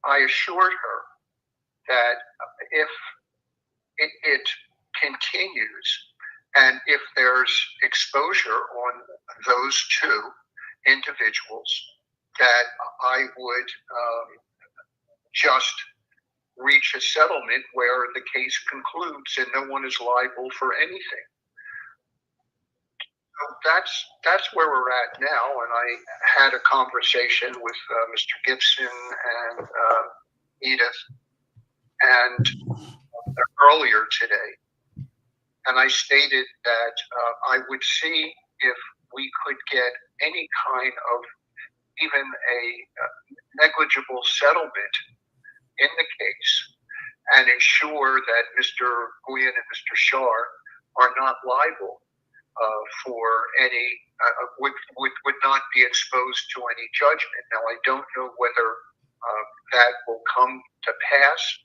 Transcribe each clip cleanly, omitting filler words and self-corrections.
I assured her that if it continues and if there's exposure on those two individuals, that I would just reach a settlement where the case concludes and no one is liable for anything. So that's where we're at now. And I had a conversation with Mr. Gibson and Edith and earlier today, and I stated that I would see if we could get any kind of even a negligible settlement in the case and ensure that Mr. Guillen and Mr. Shar are not liable for any, would not be exposed to any judgment. Now, I don't know whether that will come to pass,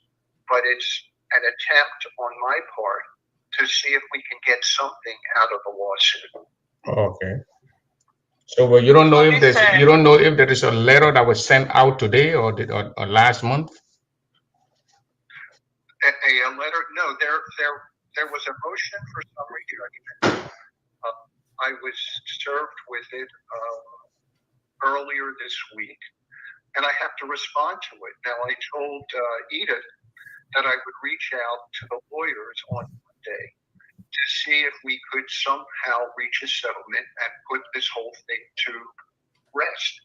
but it's an attempt on my part to see if we can get something out of the lawsuit. Okay. So well, you don't know if there is a letter that was sent out today or last month. A letter? No, there was a motion for summary judgment. I was served with it earlier this week, and I have to respond to it. Now, I told Edith that I would reach out to the lawyers on Monday to see if we could somehow reach a settlement and put this whole thing to rest.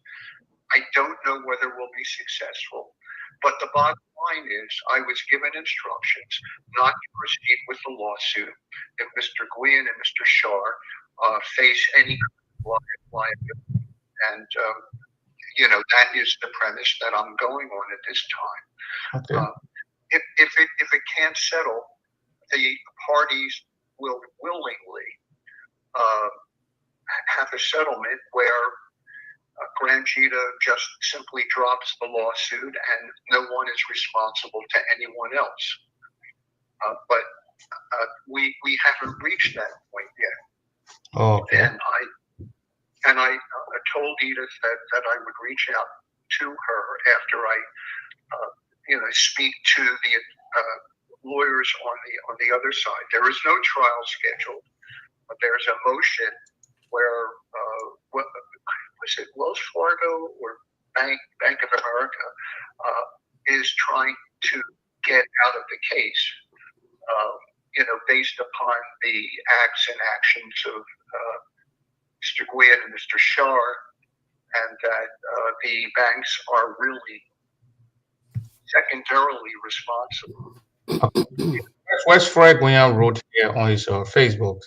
I don't know whether we'll be successful, but the bottom line is I was given instructions not to proceed with the lawsuit if Mr. Guillen and Mr. Shar face any liability. And, that is the premise that I'm going on at this time. Okay. If it can't settle, the parties will willingly have a settlement where Grand Gedeh just simply drops the lawsuit and no one is responsible to anyone else. But we haven't reached that point yet. Oh, okay. And I told Edith that I would reach out to her after I speak to the lawyers on the other side. There is no trial scheduled, but there's a motion where was it Wells Fargo or Bank of America is trying to get out of the case, based upon the acts and actions of Mr. Guillen and Mr. Shar, and that the banks are really secondarily responsible. West Fred Guillen wrote here on his Facebook,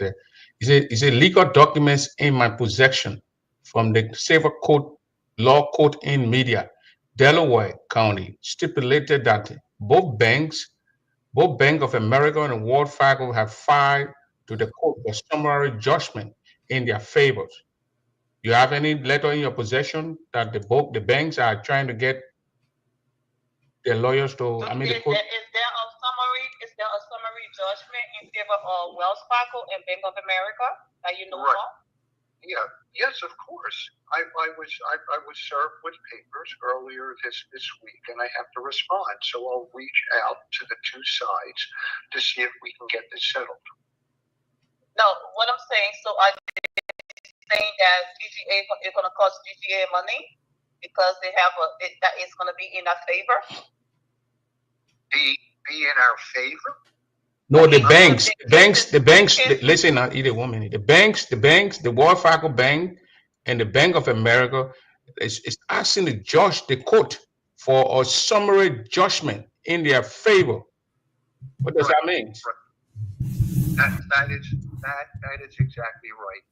he said, legal documents in my possession from the Civil Court Law Court in Media, Delaware County, stipulated that both Bank of America and Wells Fargo have filed to the court for summary judgment in their favors. You have any letter in your possession that the banks are trying to get their lawyers to? Is there a summary judgment in favor of Wells Fargo and Bank of America that you know right. of? Yeah. Yes, of course. I was served with papers earlier this week, and I have to respond. So I'll reach out to the two sides to see if we can get this settled. No, what I'm saying, so are you saying that GGA is going to cost GGA money because they have that is going to be in our favor? Be in our favor? No, the banks. Listen, either one minute. The banks, the Wells Fargo Bank and the Bank of America is asking the judge, the court, for a summary judgment in their favor. What does that mean? Right. That is exactly right.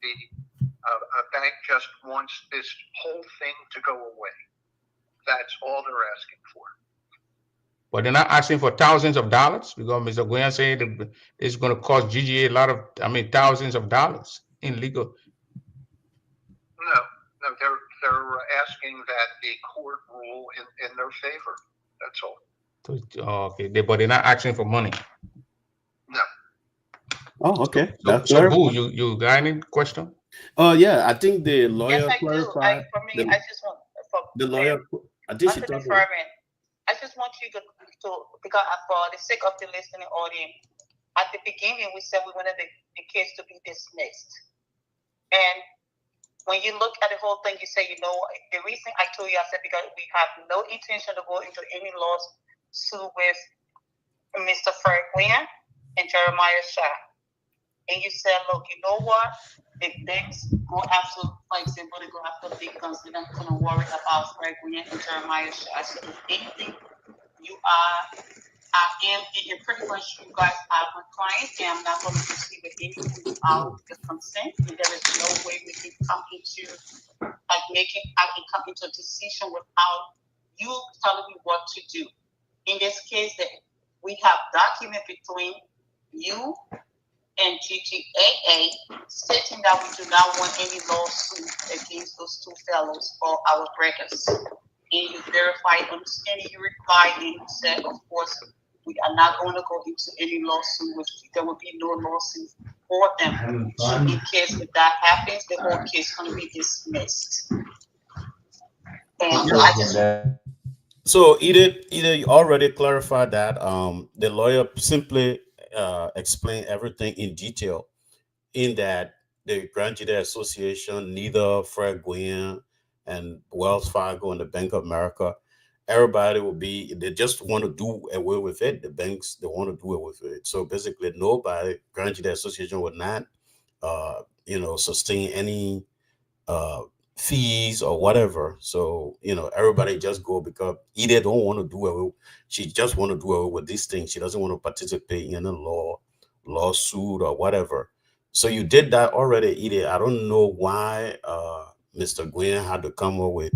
A bank just wants this whole thing to go away. That's all they're asking for. But they're not asking for thousands of dollars, because Mr. Guillen said it's going to cost GGA thousands of dollars in legal. No, they're asking that the court rule in their favor. That's all. Okay, but they're not asking for money. No. Oh, okay. So Boo, you got any question? Oh, yeah. I think the lawyer yes, I clarified. do. I just want the lawyer. I think she told me. I just want you to because for the sake of the listening audience, at the beginning we said we wanted the case to be dismissed. And when you look at the whole thing, you say, the reason I told you, I said, because we have no intention to go into any lawsuit with Mr. Frank Wynn and Jeremiah Shah. And you said, look, you know what? If banks go after, for example, they go after big guns, they're not going to worry about Frank Wynn and Jeremiah Shah. So if anything, I am, and pretty much you guys are my client, and I'm not going to proceed with anything without your consent. And there is no way we can come into, I can come into a decision without you telling me what to do. In this case, that we have document between you and GGAA stating that we do not want any lawsuit against those two fellows or our breakers. And you verified, understanding, you replied, and you said, of course, we are not going to go into any lawsuit, which there will be no lawsuit for them. So in case if that happens, the whole case is going to be dismissed. And I just... So either you already clarified that the lawyer simply explained everything in detail, in that the Grand Gedeh Association, neither Fred Gwynn and Wells Fargo and the Bank of America, everybody will be, they just want to do away with it. The banks, they want to do away with it. So basically nobody, Grand Gedeh Association would not, sustain any fees or whatever. So, everybody just go because either don't want to do away, she just want to do away with these things. She doesn't want to participate in a lawsuit or whatever. So you did that already, Edith. I don't know why Mr. Gwynn had to come up with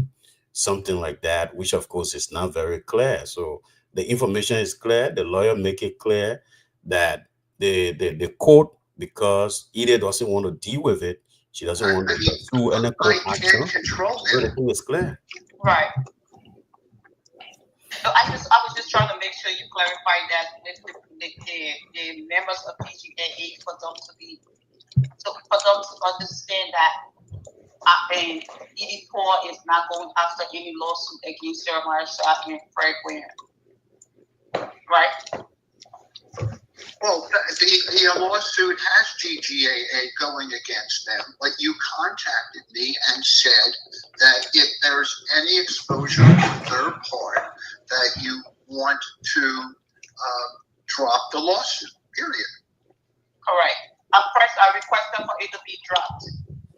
something like that, which of course is not very clear. So the information is clear. The lawyer make it clear that the court, because Edith doesn't want to deal with it, she doesn't want to pursue any court action. I can't control it. Everything is clear. Right. So I was just trying to make sure you clarify that the members of PGAA for them to understand that and Edie Paul is not going after any lawsuit against Jeremiah Shah and Fred Wynn. Right? Well, the lawsuit has GGAA going against them, but you contacted me and said that if there's any exposure to their part, that you want to drop the lawsuit, period. Correct. First, I requested for it to be dropped.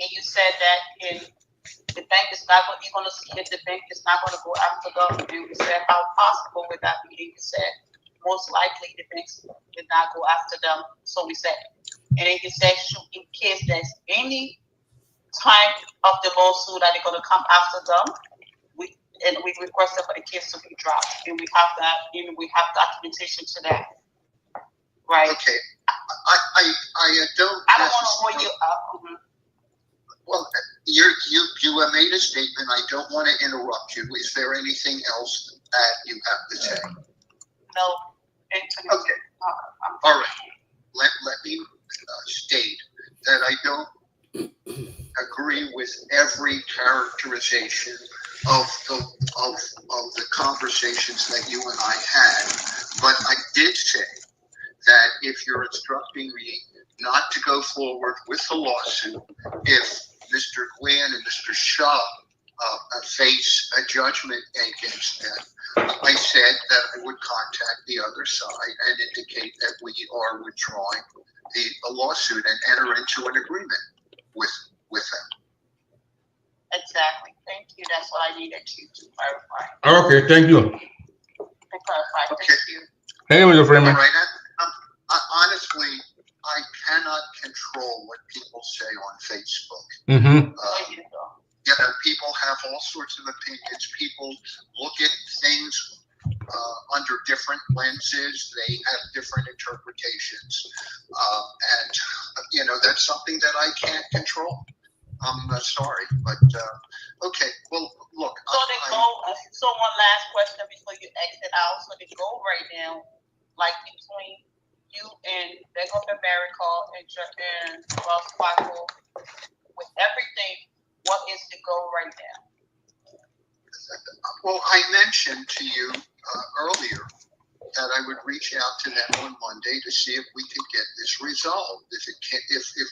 And you said that the bank is not going, you're going to see if the bank is not going to go after them. And we said, how possible would that be? And you said, most likely the banks did not go after them. So we said, and then you said, in case there's any time of the lawsuit that they're going to come after them, we requested for the case to be dropped. And we have that, and we have documentation to that. Right. Okay. I don't want to hold you up. Well, you have made a statement. I don't want to interrupt you. Is there anything else that you have to say? No. Okay. All right. Let me state that I don't agree with every characterization of the conversations that you and I had, but I did say that if you're instructing me not to go forward with the lawsuit, if Mr. Gwynn and Mr. Shah face a judgment against them, I said that I would contact the other side and indicate that we are withdrawing the lawsuit and enter into an agreement with them. Exactly. Thank you. That's what I needed to clarify. Okay, thank you. To clarify. Okay. Thank you. Thank you, Mr. Freeman. All right. Honestly, I cannot control what people say on Facebook. Mm-hmm. People have all sorts of opinions. People look at things under different lenses. They have different interpretations. And that's something that I can't control. I'm sorry, but okay. Well, look. So one last question before you exit out. So the goal right now, like between you and Bank of America and Wells Fargo, with everything, what is the goal right now? Well, I mentioned to you earlier that I would reach out to them on Monday to see if we could get this resolved. If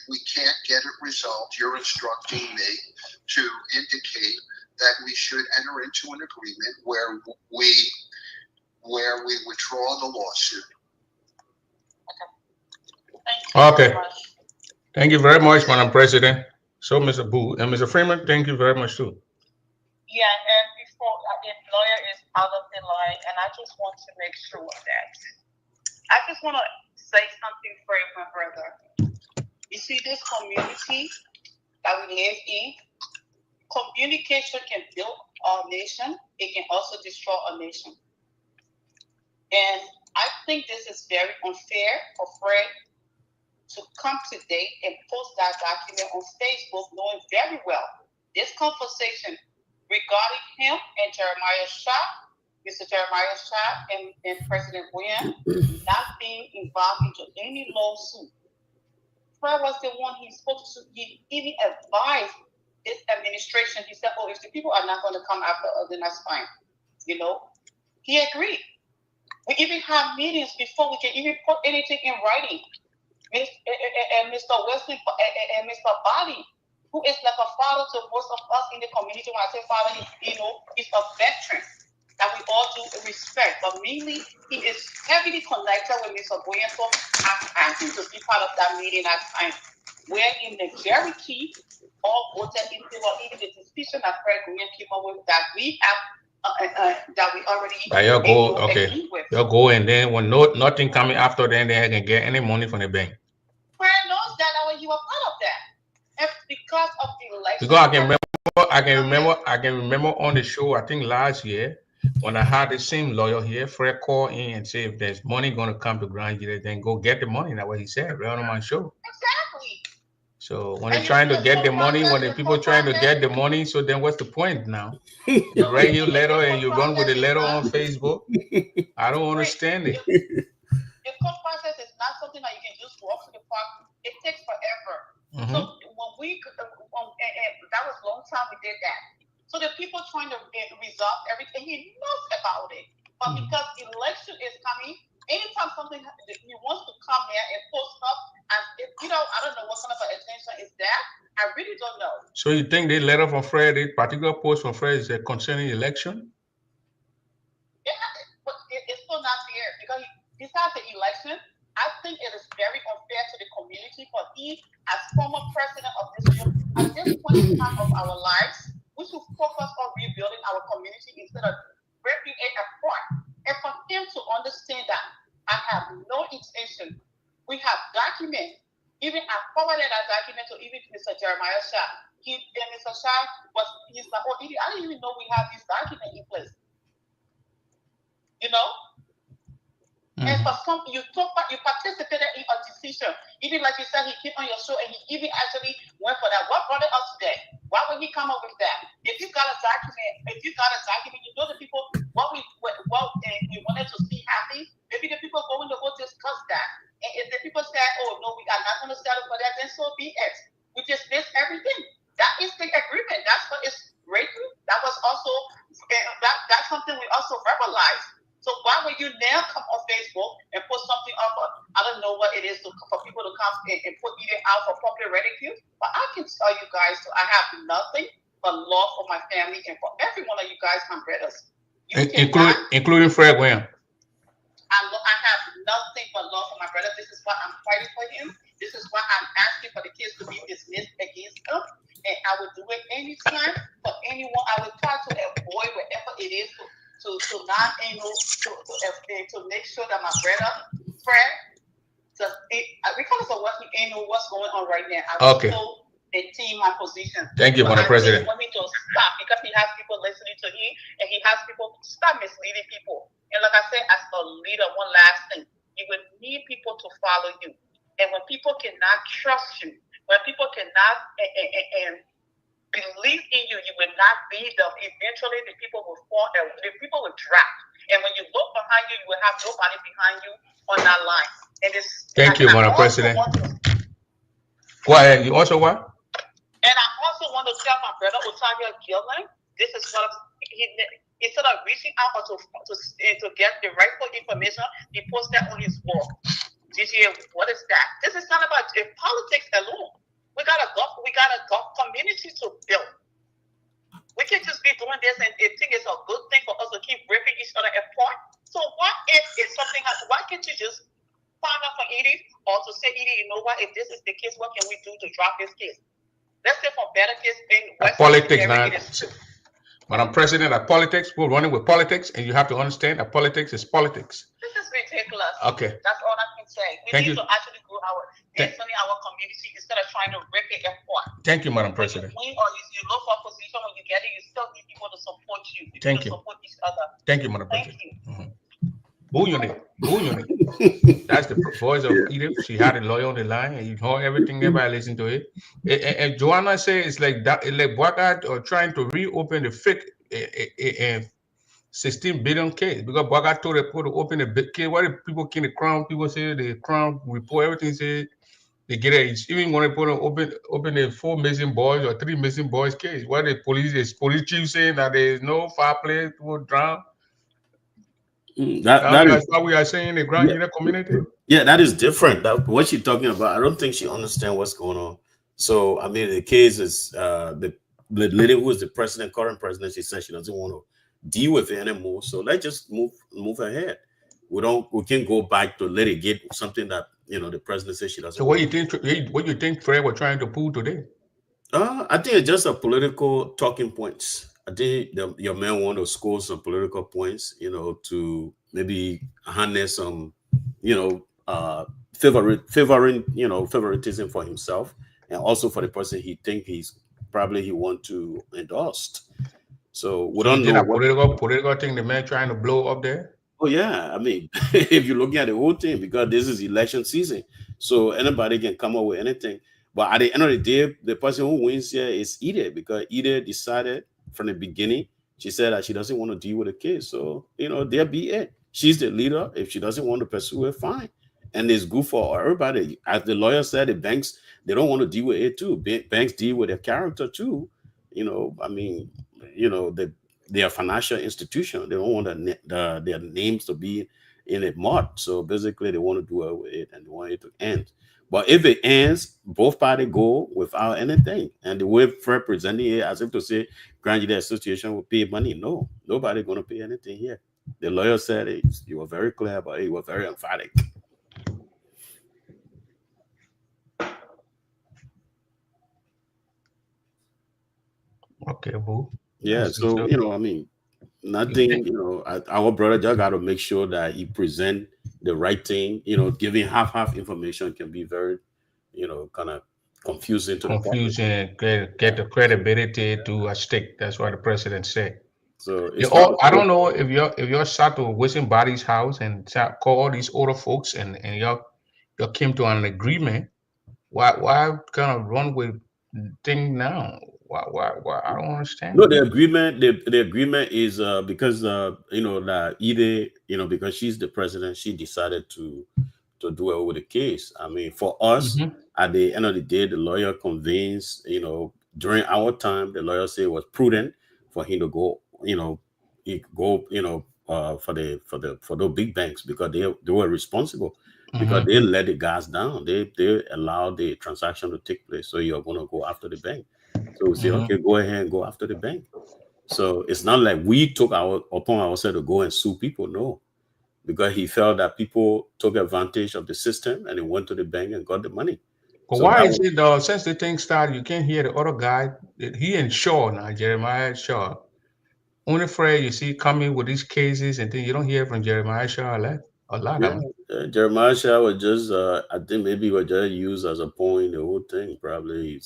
we can't get it resolved, you're instructing me to indicate that we should enter into an agreement where we withdraw the lawsuit. Thank you Okay. very much. Thank you very much, Madam President. So, Mr. Boo and Mr. Freeman, thank you very much too. Yeah, and before the lawyer is out of the line, and I just want to make sure that I just want to say something for you, my brother. You see, this community that we live in, communication can build our nation. It can also destroy our nation. And I think this is very unfair for Fred to come today and post that document on Facebook, knowing very well this conversation regarding him and Jeremiah Shah, Mr. Jeremiah Shah, and President William not being involved into any lawsuit. Fred was the one he spoke to. He even advised this administration. He said, "Oh, if the people are not going to come after us, then that's fine." You know, he agreed. We even have meetings before we can even put anything in writing. And Mr. Wesley and Mr. Bobby, who is like a father to most of us in the community. When I say father, he's a veteran that we all do respect. But mainly, he is heavily connected with Mr. Williams. So I asked him to be part of that meeting that time, where in the majority all voted in favor, even the decision that Fred Williams came up with that we have. That we already You'll go, okay. agree with. You'll go, and then when nothing coming after, then they can get any money from the bank. Fred knows that you were part of that, and because of the election. Because I can remember on the show. I think last year when I had the same lawyer here, Fred called in and said, "If there's money going to come to Grand Gedeh, then go get the money." That's what he said right on my show. Exactly. So when they're trying to get the money, when the people trying to get the money, so then what's the point now? You write your letter and you run with the letter on Facebook. I don't understand it. The court process is not something that you can just walk to the park. It takes forever. Mm-hmm. So when we, and that was a long time we did that. So the people trying to resolve everything, he knows about it. But because election is coming, anytime something he wants to come here and post up, and I don't know what kind of attention is that. I really don't know. So you think the letter from Fred, the particular post from Fred, is concerning election? Yeah, but it's still not fair because besides the election, I think it is very unfair to the community for he, as former president of this group, at this point in time of our lives, we should focus on rebuilding our community instead of breaking it apart. And for him to understand that I have no intention, we have documents. Even I forwarded that document to even Mr. Jeremiah Shah. Mr. Shah he's like, "Oh, I didn't even know we have this document in place." You know? And for some, you participated in a decision. Even like you said, he came on your show and he even actually went for that. What brought it up today? Why would he come up with that? If you got a document, you know the people what we wanted to see happen. Maybe the people going to go discuss that. And if the people say, "Oh no, we are not going to settle for that," then so be it. We dismiss everything. That is the agreement. That's what is written. That was also that's something we also verbalized. So why would you now come on Facebook and put something up? I don't know what it is for people to come and put it out for popular ridicule. But I can tell you guys, I have nothing but love for my family and for every one of you guys, my brothers. Including Fred William. I have nothing but love for my brother. This is why I'm fighting for him. This is why I'm asking for the kids to be dismissed against him. And I will do it anytime for anyone. I will try to avoid whatever it is to not to make sure that my brother Fred, regardless of what's going on right now, I will still maintain my position. Thank you, Madam President. I want me to stop because he has people listening to him and he has people stop misleading people. And like I said, as a leader, one last thing, you would need people to follow you. And when people cannot trust you, when people cannot believe in you, you will not be them. Eventually, the people will fall and the people will drop. And when you look behind you, you will have nobody behind you on that line. And Thank you, Madam President. Go ahead. You also what? And I also want to tell my brother Otavio Gillen, this is what instead of reaching out or to get the rightful information, he posts that on his wall. DJ, what is that? This is not about politics alone. We got a community to build. We can't just be doing this and think it's a good thing for us to keep ripping each other apart. So what if something happens? Why can't you just find out from Edie or to say, Edie, you know what? If this is the case, what can we do to drop this case? Let's say for better case in West politics, Madam President, politics, we're running with politics, and you have to understand that politics is politics. This is ridiculous. Okay. That's all I can say. We need to actually grow our community instead of trying to rip it apart. Thank you, Madam President. When you look for a position, when you get it, you still need people to support you. Thank you. Support each other. Thank you, Madam President. Thank you. Boo unit. That's the voice of Edith. She had a lawyer on the line, and you heard everything. Everybody listen to it. And Joanna said it's like that, like Bogart or trying to reopen the fake 16 billion case because Bogart told people to open a big case. Why did people kill the Crown? People say the Crown report everything. Say they get it. Even when they put open the 4 missing boys or 3 missing boys case. Why the police chief saying that there is no foul play to drown? That's what we are saying in the Grand Gedeh community. Yeah, that is different. What she's talking about, I don't think she understands what's going on. So, I mean, the case is the lady who is the president, current president, she said she doesn't want to deal with it anymore. So let's just move ahead. We can't go back to litigate something that the president says she doesn't. So, what do you think Fred was trying to pull today? I think it's just a political talking points. I think your man want to score some political points, to maybe harness some, favoritism for himself, and also for the person he think he want to endorse. So we don't know what political thing the man trying to blow up there. Oh yeah, I mean, if you're looking at the whole thing, because this is election season, so anybody can come up with anything. But at the end of the day, the person who wins here is Edith, because Edith decided from the beginning, she said that she doesn't want to deal with the case. So, there be it. She's the leader. If she doesn't want to pursue it, fine. And it's good for everybody. As the lawyer said, the banks, they don't want to deal with it too. Banks deal with their character too. I mean, they are financial institution. They don't want their names to be in a mud. So basically, they want to do it with it and they want it to end. But if it ends, both parties go without anything. And the way Fred presenting it as if to say Grand Gedeh Association will pay money. No, nobody going to pay anything here. The lawyer said it. You were very clear, but you were very emphatic. Okay, boo. Yeah, so, I mean, nothing, our brother just got to make sure that he present the right thing. Giving half information can be very, kind of confusing to confusing. Get the credibility to a stick. That's what the president said. So I don't know if you're shot to Body's house and call all these older folks and you came to an agreement. Why kind of run with thing now? Why I don't understand. No, the agreement is because that either because she's the president, she decided to do it with the case. I mean, for us, at the end of the day, the lawyer convenes. During our time, the lawyer said it was prudent for him to go. For those big banks, because they were responsible, because they let the guys down. They allowed the transaction to take place. So you're going to go after the bank. So we say, okay, go ahead and go after the bank. So it's not like we took upon ourselves to go and sue people. No, because he felt that people took advantage of the system and they went to the bank and got the money. But so why is it since the thing started, you can't hear the other guy? He and Shaw now, Jeremiah Shaw. Only Fred you see coming with these cases, and then you don't hear from Jeremiah Shaw a lot. Jeremiah Shaw was just, I think maybe he was just used as a point. The whole thing probably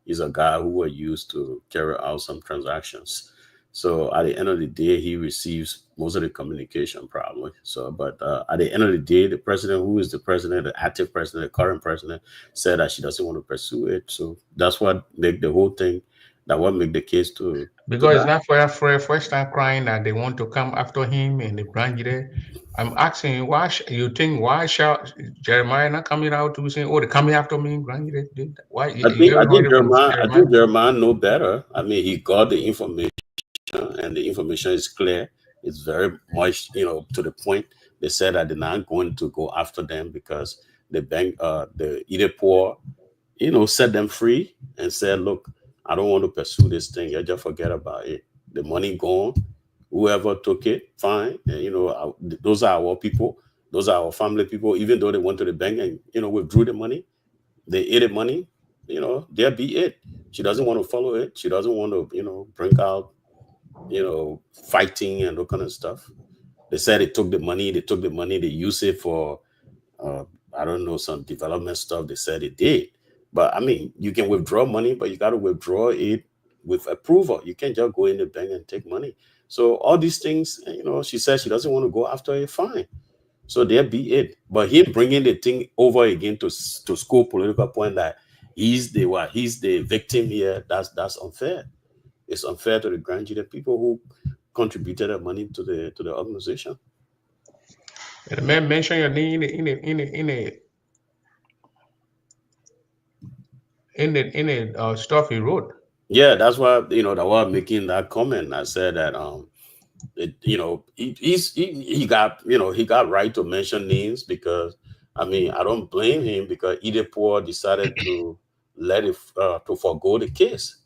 he's a guy who was used to carry out some transactions. So at the end of the day, he receives most of the communication probably. So, but at the end of the day, the president, who is the president, the active president, the current president, said that she doesn't want to pursue it. So that's what make the whole thing. That what make the case to because it's not for Fred first time crying that they want to come after him in the Grand Gedeh. I'm asking why shall Jeremiah not coming out to say, they're coming after me in Grand Gedeh? Why? I think Jeremiah know better. I mean, he got the information and the information is clear. It's very much, to the point. They said that they're not going to go after them because the bank, the either poor, set them free and said, look, I don't want to pursue this thing. You just forget about it. The money gone. Whoever took it, fine. And, those are our people. Those are our family people. Even though they went to the bank and, withdrew the money, they ate the money, there be it. She doesn't want to follow it. She doesn't want to, bring out, fighting and that kind of stuff. They said they took the money, they use it for, I don't know, some development stuff. They said it did. But I mean, you can withdraw money, but you got to withdraw it with approval. You can't just go in the bank and take money. So all these things, she says she doesn't want to go after it, fine. So there be it. But him bringing the thing over again to score political point that he's the victim here, that's unfair. It's unfair to the Grand Gedeh people who contributed their money to the organization. And the man mentioned your name in the stuff he wrote. Yeah, that's why that why I'm making that comment. I said that he got he got right to mention names because I mean I don't blame him because Idepour decided to let it to forgo the case.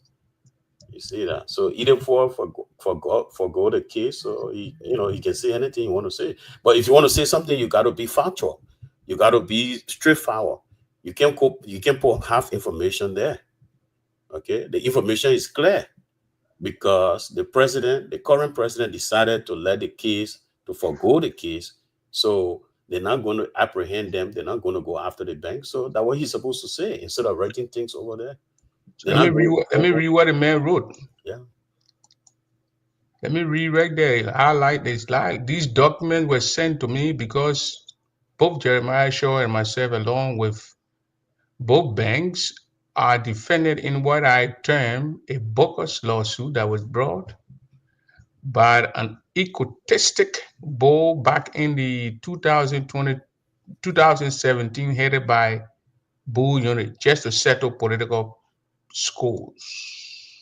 You see that? So Idepour forgo the case, so he can say anything you want to say. But if you want to say something, you got to be factual. You got to be straightforward. You can't put half information there. Okay, the information is clear because the current president, decided to let the case, to forgo the case. So they're not going to apprehend them. They're not going to go after the bank. So that's what he's supposed to say instead of writing things over there. Let me read what the man wrote. Yeah. Let me read right there. Highlight this. Like these documents were sent to me because both Jeremiah Shaw and myself, along with both banks, are defended in what I term a bogus lawsuit that was brought by an egotistic bull back in the 2017, headed by Bull Unit, just to settle political scores.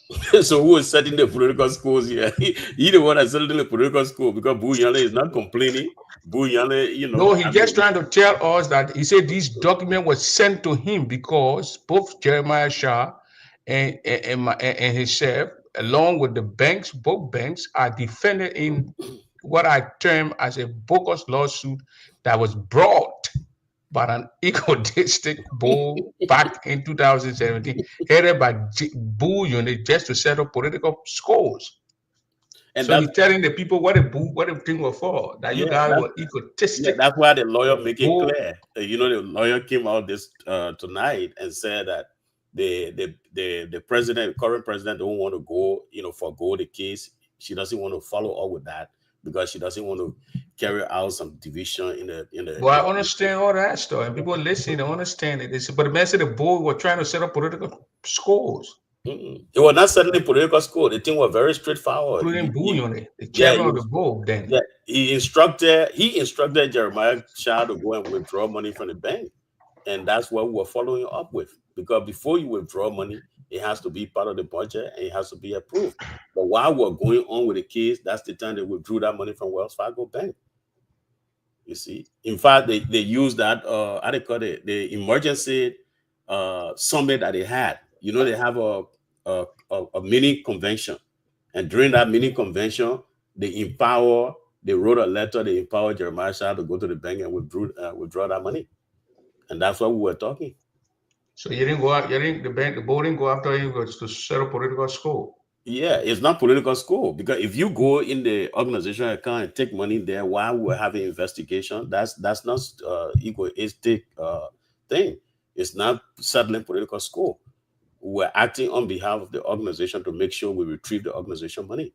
So who is setting the political scores here? He the one that's settling the political score because Buyale is not complaining. Buyale, No, he's just trying to tell us that he said this document was sent to him because both Jeremiah Shah and himself, along with the banks, both banks are defended in what I term as a bogus lawsuit that was brought by an egotistic bull back in 2017, headed by Bull Unit just to settle political scores. And so he's telling the people what the thing was for. That you guys were egotistic. Yeah, that's why the lawyer make it clear. The lawyer came out this tonight and said that the president, current president, don't want to go, forgo the case. She doesn't want to follow up with that because she doesn't want to carry out some division in the. Well, I understand all that stuff, and people listening don't understand it. But the man said the board were trying to set up political scores. It was not settling political score. The thing was very straightforward. Including Bull, the chairman of the board, then. Yeah, he instructed Jeremiah Shah to go and withdraw money from the bank, and that's what we're following up with. Because before you withdraw money, it has to be part of the budget and it has to be approved. But while we're going on with the case, that's the time they withdrew that money from Wells Fargo Bank. You see, in fact, they used that how they call it, the emergency summit that they had. They have a mini convention, and during that mini convention, they wrote a letter. They empowered Jeremiah Shah to go to the bank and withdraw that money, and that's what we were talking. So you didn't go out. The board didn't go after him to settle political score. Yeah, it's not political score because if you go in the organization account and take money there while we're having investigation, that's not egoistic thing. It's not settling political score. We're acting on behalf of the organization to make sure we retrieve the organization money.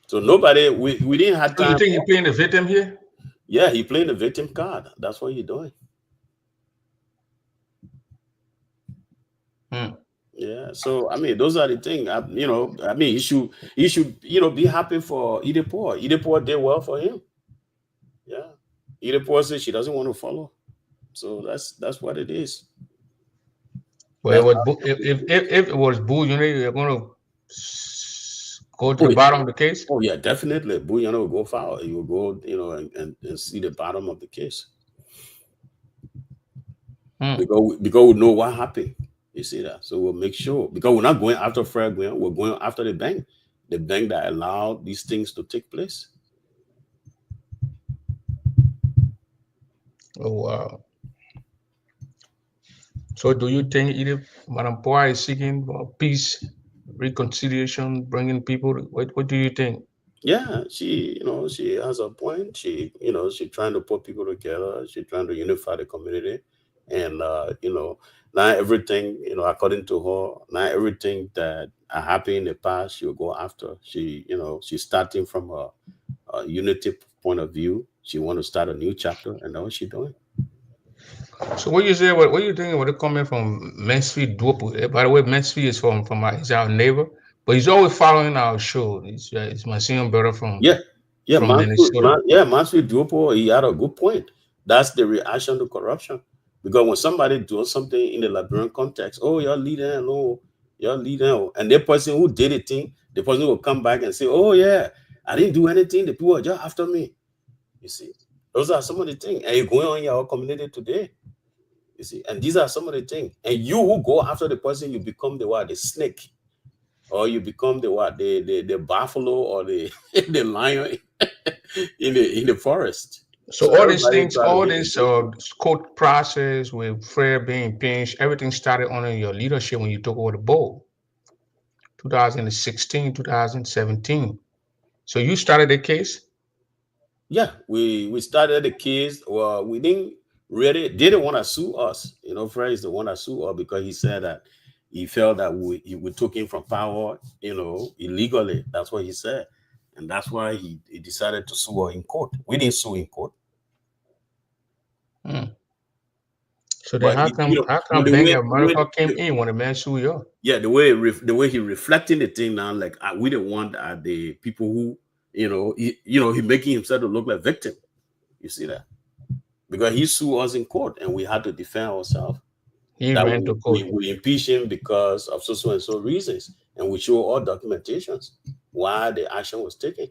So nobody, we didn't have time. So you think he's playing the victim here? Yeah, he playing the victim card. That's what he's doing. Yeah, so I mean, those are the things. He should be happy for Idepour. Idepour did well for him. Yeah, Idepour says she doesn't want to follow, so that's what it is. Well, it That's was how. if it was bullion, you're going to go to Oh, the bottom of the case. oh yeah, definitely. Bouillon will go foul. He will go, and see the bottom of the case Hmm. because we know what happened. You see that, so we'll make sure because we're not going after Fred Gwen, we're going after the bank that allowed these things to take place. Oh wow. So, do you think either Madam Poa is seeking peace, reconciliation, bringing people? What do you think? Yeah, she has a point. She's trying to put people together. She's trying to unify the community, and not everything, according to her, not everything that happened in the past she'll go after. She's starting from a unity point of view. She want to start a new chapter, and that's what she's doing. So, what you say? What you think? What it coming from Mansfield Dorbor? By the way, Mansfield is from he's our neighbor, but he's always following our show. He's my senior brother Yeah, yeah, from Minnesota. Mansfield Duopo, he had a good point. That's the reaction to corruption. Because when somebody does something in the Liberian context, oh, you're leading, no, you're leading, and the person who did the thing, the person will come back and say, oh, yeah, I didn't do anything. The people are just after me. You see, those are some of the things. And you're going on in your community today. You see, and these are some of the things. And you who go after the person, you become the what? The snake. Or you become the what? The buffalo or the the lion in the forest. So So all these everybody things, try to all hit the this victim. court process with Fred being pinched, everything started under your leadership when you took over the board, 2016, 2017. So you started the case. Yeah, we started the case. Well, we didn't want to sue us. Fred is the one that sued us because he said that he felt that we took him from power, illegally. That's what he said, and that's why he decided to sue us in court. We didn't sue in court, Hmm. So then but how he, come how but come Bank of America came in when the man sued you? yeah, the way he reflecting the thing now, like we don't want the people who he making himself to look like victim. You see that because he sued us in court and we had to defend ourselves. He That ran to court. we impeach him because of so and so reasons, and we show all documentations why the action was taken.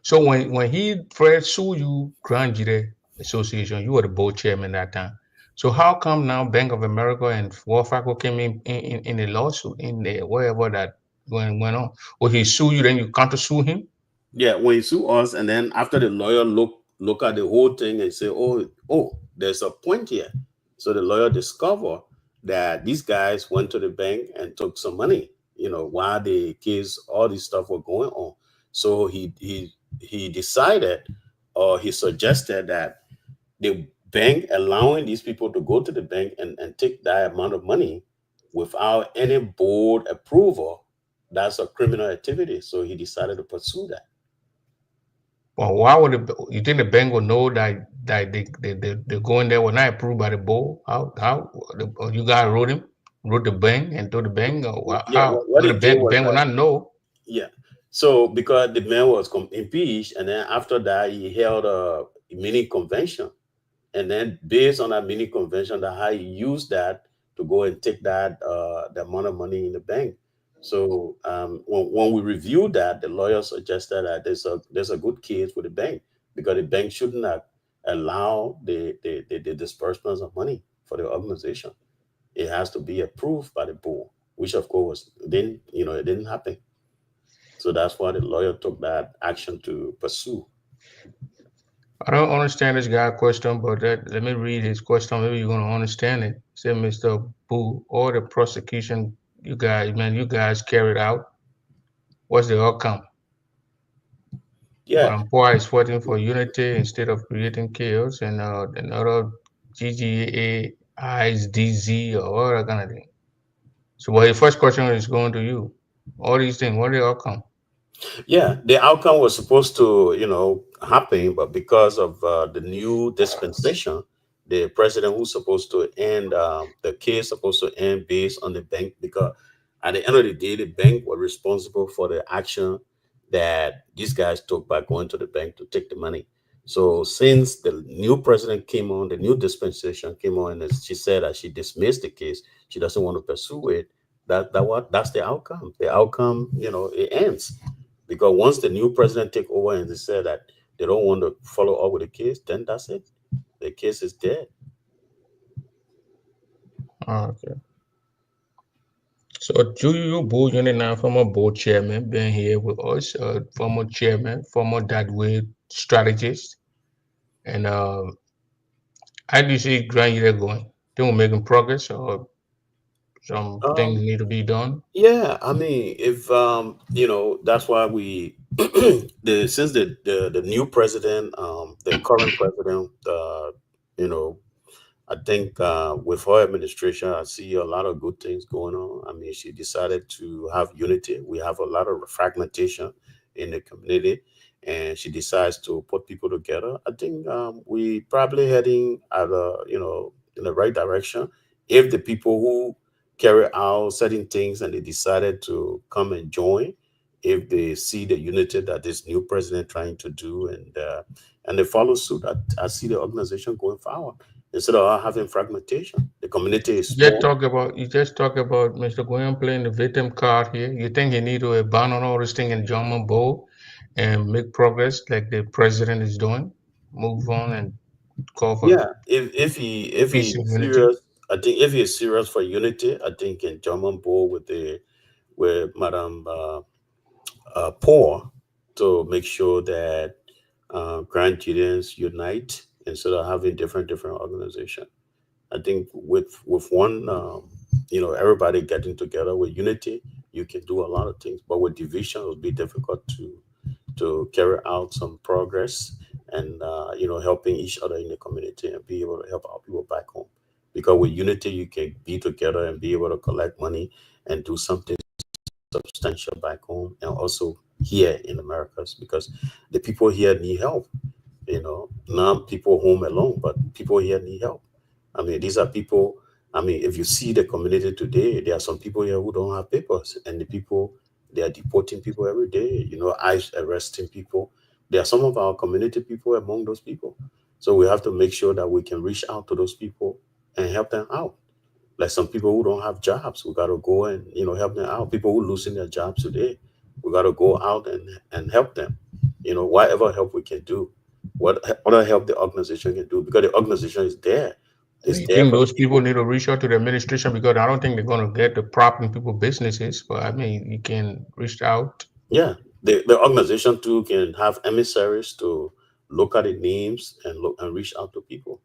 So when he first sued you, Grand Gedeh Association, you were the board chairman that time. So how come now Bank of America and Wells Fargo came in a lawsuit in the wherever that went on? Or he sue you, then you counter sue him? Yeah, when he sue us, and then after the lawyer look at the whole thing and say, oh, there's a point here. So the lawyer discovered that these guys went to the bank and took some money. While the case, all this stuff were going on. So he decided, or he suggested that the bank allowing these people to go to the bank and take that amount of money without any board approval, that's a criminal activity. So he decided to pursue that. Well, why would you think the bank would know that they go in there were not approved by the board? Or you guys wrote the bank and told the bank, or Yeah, how? what But they did the was bank will that, not know. yeah. So because the man was impeached, and then after that he held a mini convention, and then based on that mini convention, that how he used that to go and take that the amount of money in the bank. So when we reviewed that, the lawyer suggested that there's a good case with the bank because the bank shouldn't have allow the disbursements of money for the organization. It has to be approved by the board, which of course then it didn't happen. So that's why the lawyer took that action to pursue. I don't understand this guy question, but let me read his question. Maybe you're gonna understand it. Said Mr. Boo, all the prosecution you guys carried out. What's the outcome? Yeah, Why is fighting for unity instead of creating chaos and another GGA ISDZ or all that kind of thing. So, well, the first question is going to you. All these things, what are the outcome? yeah. The outcome was supposed to, happen, but because of the new dispensation, the president who's supposed to end the case supposed to end based on the bank because at the end of the day, the bank was responsible for the action that these guys took by going to the bank to take the money. So since the new president came on, the new dispensation came on, and she said that she dismissed the case, she doesn't want to pursue it. That's the outcome. The outcome, it ends because once the new president take over and they say that they don't want to follow up with the case, then that's it. The case is dead. Okay. So you both now former board chairman, been here with us, former chairman, former that way strategist, and how do you see Grand Gedeh going? Think we're making progress, or some things Um, need to be done? yeah, I mean, if that's why we since the new president, the current president, you know, I think with her administration, I see a lot of good things going on. I mean, she decided to have unity. We have a lot of fragmentation in the community, and she decides to put people together. I think we probably heading at in the right direction. If the people who carry out certain things and they decided to come and join, if they see the unity that this new president trying to do, and they follow suit, I see the organization going forward instead of having fragmentation. The community is small. You just talk about Mr. Goyam playing the victim card here. You think he need to abandon all this thing in German bowl and make progress like the president is doing? Move on and call for Yeah, if he peace and is unity. serious, I think if he is serious for unity, I think in German board with Madam Poor to make sure that Grand Gideons unite instead of having different organizations. I think with one, everybody getting together with unity, you can do a lot of things. But with division, it will be difficult to carry out some progress and helping each other in the community and be able to help our people back home. Because with unity, you can be together and be able to collect money and do something substantial back home and also here in Americas because the people here need help. Not people home alone, but people here need help. I mean, these are people. I mean, if you see the community today, there are some people here who don't have papers, and the people they are deporting people every day. ICE arresting people. There are some of our community people among those people. So we have to make sure that we can reach out to those people and help them out. Like some people who don't have jobs, we got to go and help them out. People who losing their jobs today, we got to go out and help them. Whatever help we can do, what other help the organization can do, because the organization is there. It's You there think for the those people people. need to reach out to the administration because I don't think they're going to get the prop in people businesses. But I mean, you can reach out. Yeah, the organization too can have emissaries to look at the names and look and reach out to people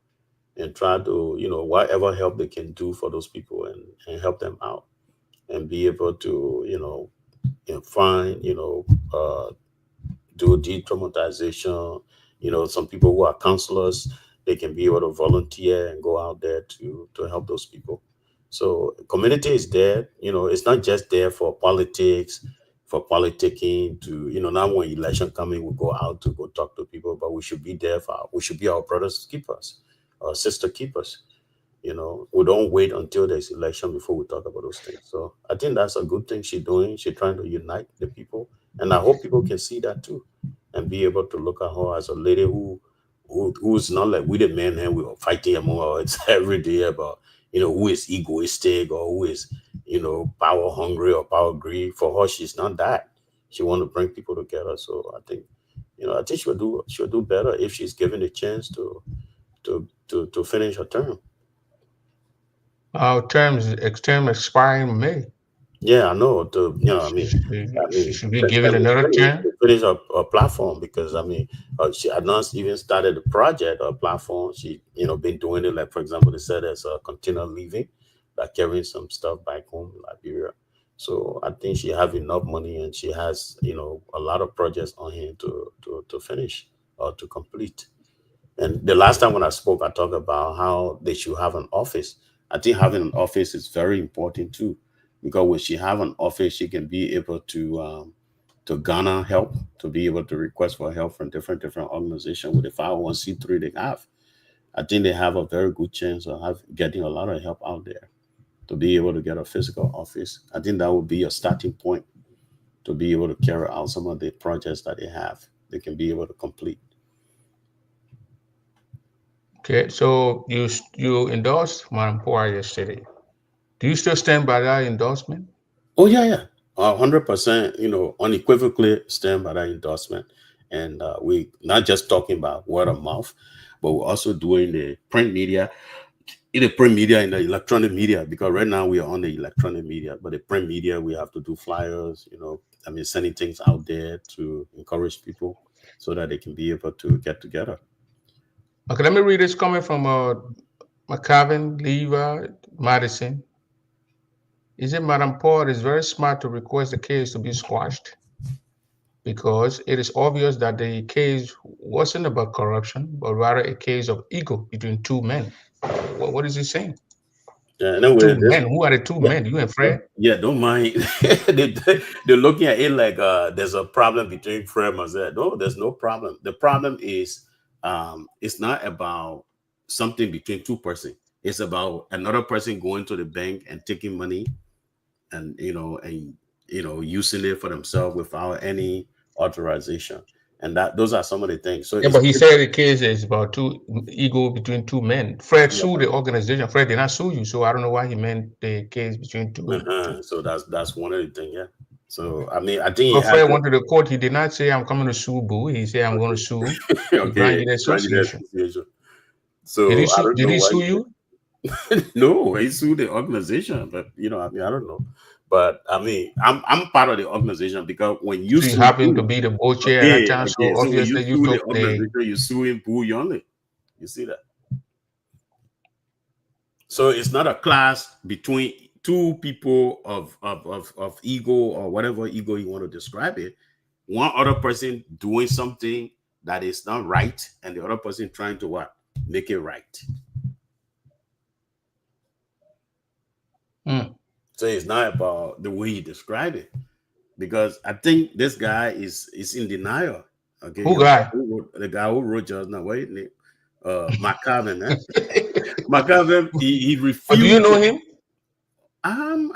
and try to whatever help they can do for those people and help them out and be able to find do de-traumatization. Some people who are counselors, they can be able to volunteer and go out there to help those people. So community is there. It's not just there for politics, for politicking. Now when election coming, we go out to go talk to people, but we should be there we should be our brothers keepers, our sister keepers. We don't wait until there's election before we talk about those things. So I think that's a good thing she's doing. She's trying to unite the people, and I hope people can see that too, and be able to look at her as a lady who's not like we the men and we are fighting among her. It's every day about who is egoistic or who is power hungry or power greedy. For her, she's not that. She want to bring people together. So I think she'll do better if she's given a chance to finish her term. Our term expiring in May. Yeah, I know. She should be Let given me another finish term. to finish her platform because she had not even started the project or platform. She been doing it like, for example, they said as a container living, like carrying some stuff back home in Liberia. So I think she have enough money and she has a lot of projects on hand to finish or to complete. And the last time when I spoke, I talked about how they should have an office. I think having an office is very important too, because when she have an office, she can be able to garner help, to be able to request for help from different organizations with the 501c3 they have. I think they have a very good chance of getting a lot of help out there to be able to get a physical office. I think that would be a starting point to be able to carry out some of the projects that they have. They can be able to complete. Okay, so you endorsed Marampora yesterday. Do you still stand by that endorsement? Oh yeah, yeah, 100%. Unequivocally stand by that endorsement, and we not just talking about word of mouth, but we're also doing the print media, in the print media and the electronic media. Because right now we are on the electronic media, but the print media we have to do flyers. I mean, sending things out there to encourage people so that they can be able to get together. Okay, let me read this coming from McCavin, Lever, Madison. Is it Madam Paul is very smart to request the case to be squashed because it is obvious that the case wasn't about corruption, but rather a case of ego between two men. What is he saying? Yeah, anyway, Two this. men. Who are the two Yeah, men? You and Fred? yeah, don't mind. They're looking at it like there's a problem between Frem and that. No, there's no problem. The problem is it's not about something between two persons. It's about another person going to the bank and taking money and using it for themselves without any authorization. And that those are some of the things. So Yeah, it's but he said the case is about two ego between two men. Fred yeah. sued the organization. Fred did not sue you, so I don't know why he meant the case between two. So that's one of the things, yeah. So I mean, I think he But had Fred to. went to the court. He did not say I'm coming to sue Boo. He said I'm going to sue the Grand Okay, Gedeh Grand Gedeh Association. Association. So I don't Did know he why. sue you? No, he sued the organization, but I mean, I don't know. But I mean, I'm part of the organization because when you So you sue happened to me, be the board chair at that okay, time. okay. So So when you obviously you sue the took the. organization, you suing Boo Yonley. You see that? So it's not a class between two people of ego or whatever ego you want to describe it. One other person doing something that is not right, and the other person trying to what? Make it right. Hmm. So it's not about the way you describe it. Because I think this guy is in denial. Okay, Who guy? the guy who wrote just now, wait, McCarvin, man. McCarvin, he But do you refused. know him?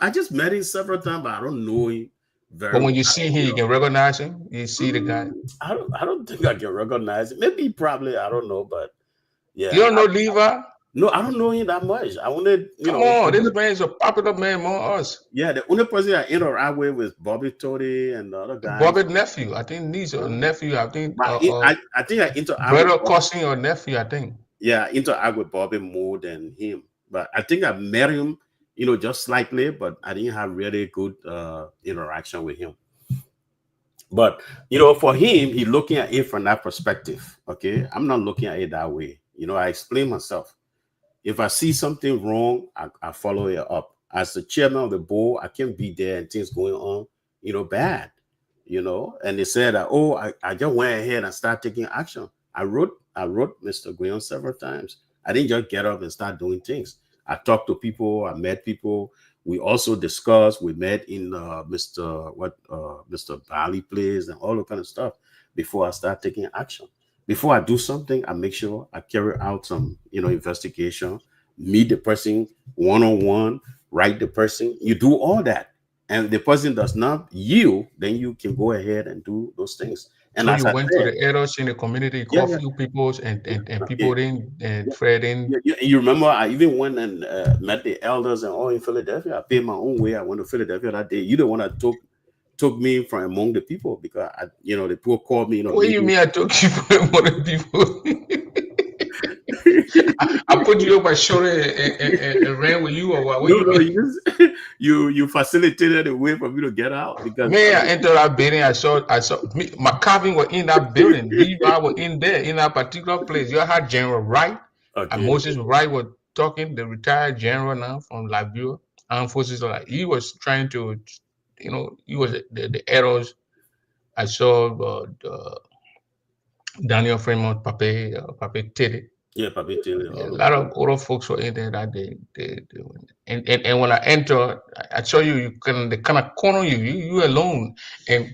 I just met him several times, but I don't know him But very when well. you see him, you can recognize him. You see the guy. I don't think I can recognize him. Maybe probably I don't know, but You yeah, don't know Levi? no, I don't know him that much. I wanted, Come on, this man is a popular man among us. yeah, the only person I interact with was Bobby Toady and the other guys. Bobby's nephew. I think he's a nephew. I think But I think I interact with brother Bobby. cousin or nephew. I think. Yeah, I interact with Bobby more than him. But I think I met him, just slightly, but I didn't have really good interaction with him. But for him, he looking at it from that perspective. Okay, I'm not looking at it that way. I explain myself. If I see something wrong, I follow it up. As the chairman of the board, I can't be there and things going on, bad. And they said that, oh, I just went ahead and started taking action. I wrote Mr. Guion several times. I didn't just get up and start doing things. I talked to people, I met people. We also discussed, we met in Mr. Bali place and all that kind of stuff before I start taking action. Before I do something, I make sure I carry out some, investigation, meet the person one-on-one, write the person. You do all that. And the person does not yield, then you can go ahead and do those things. And So as you I went to said, the elders in the community, yeah, called yeah, few peoples and yeah, people in and yeah. Fred in. You remember I even went and met the elders and all in Philadelphia. I paid my own way. I went to Philadelphia that day. You the one that took me from among the people because the people called me, What do you meeting. mean I took you from one of the people? I put you on my shoulder and ran with you or what? What do No, you no, mean? you facilitated a way for me to get out because Man, I entered that building. I saw me, my Calvin was in that building. Levi was in there in that particular place. You had General Wright and okay, Moses Wright was talking, the retired general now from Liberia, Armed Forces. Like he was trying to, he was the arrows. I saw Daniel Fremont, Pape Teddy. yeah, Papi Taylor, A all of lot of other folks were in there that and when I enter, I show you, they kind of corner you alone, and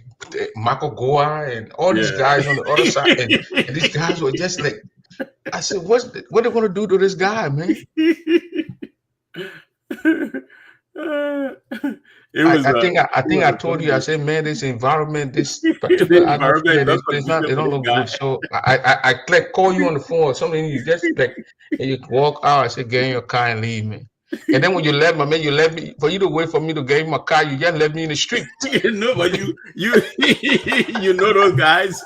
Michael Goa and all these guys on the other side, and these guys were just like, I said, what are they going to do to this guy, man? yeah. It was. I think I told you. I said, man, this environment, this The particular environment atmosphere, is not this place, not conducive it for don't this look guy. good. So I like call you on the phone or something. You just like, and you walk out. I said, get in your car and leave me. And then when you left, my man, you left me for you to wait for me to get in my car. You just left me in the street. But you know those guys.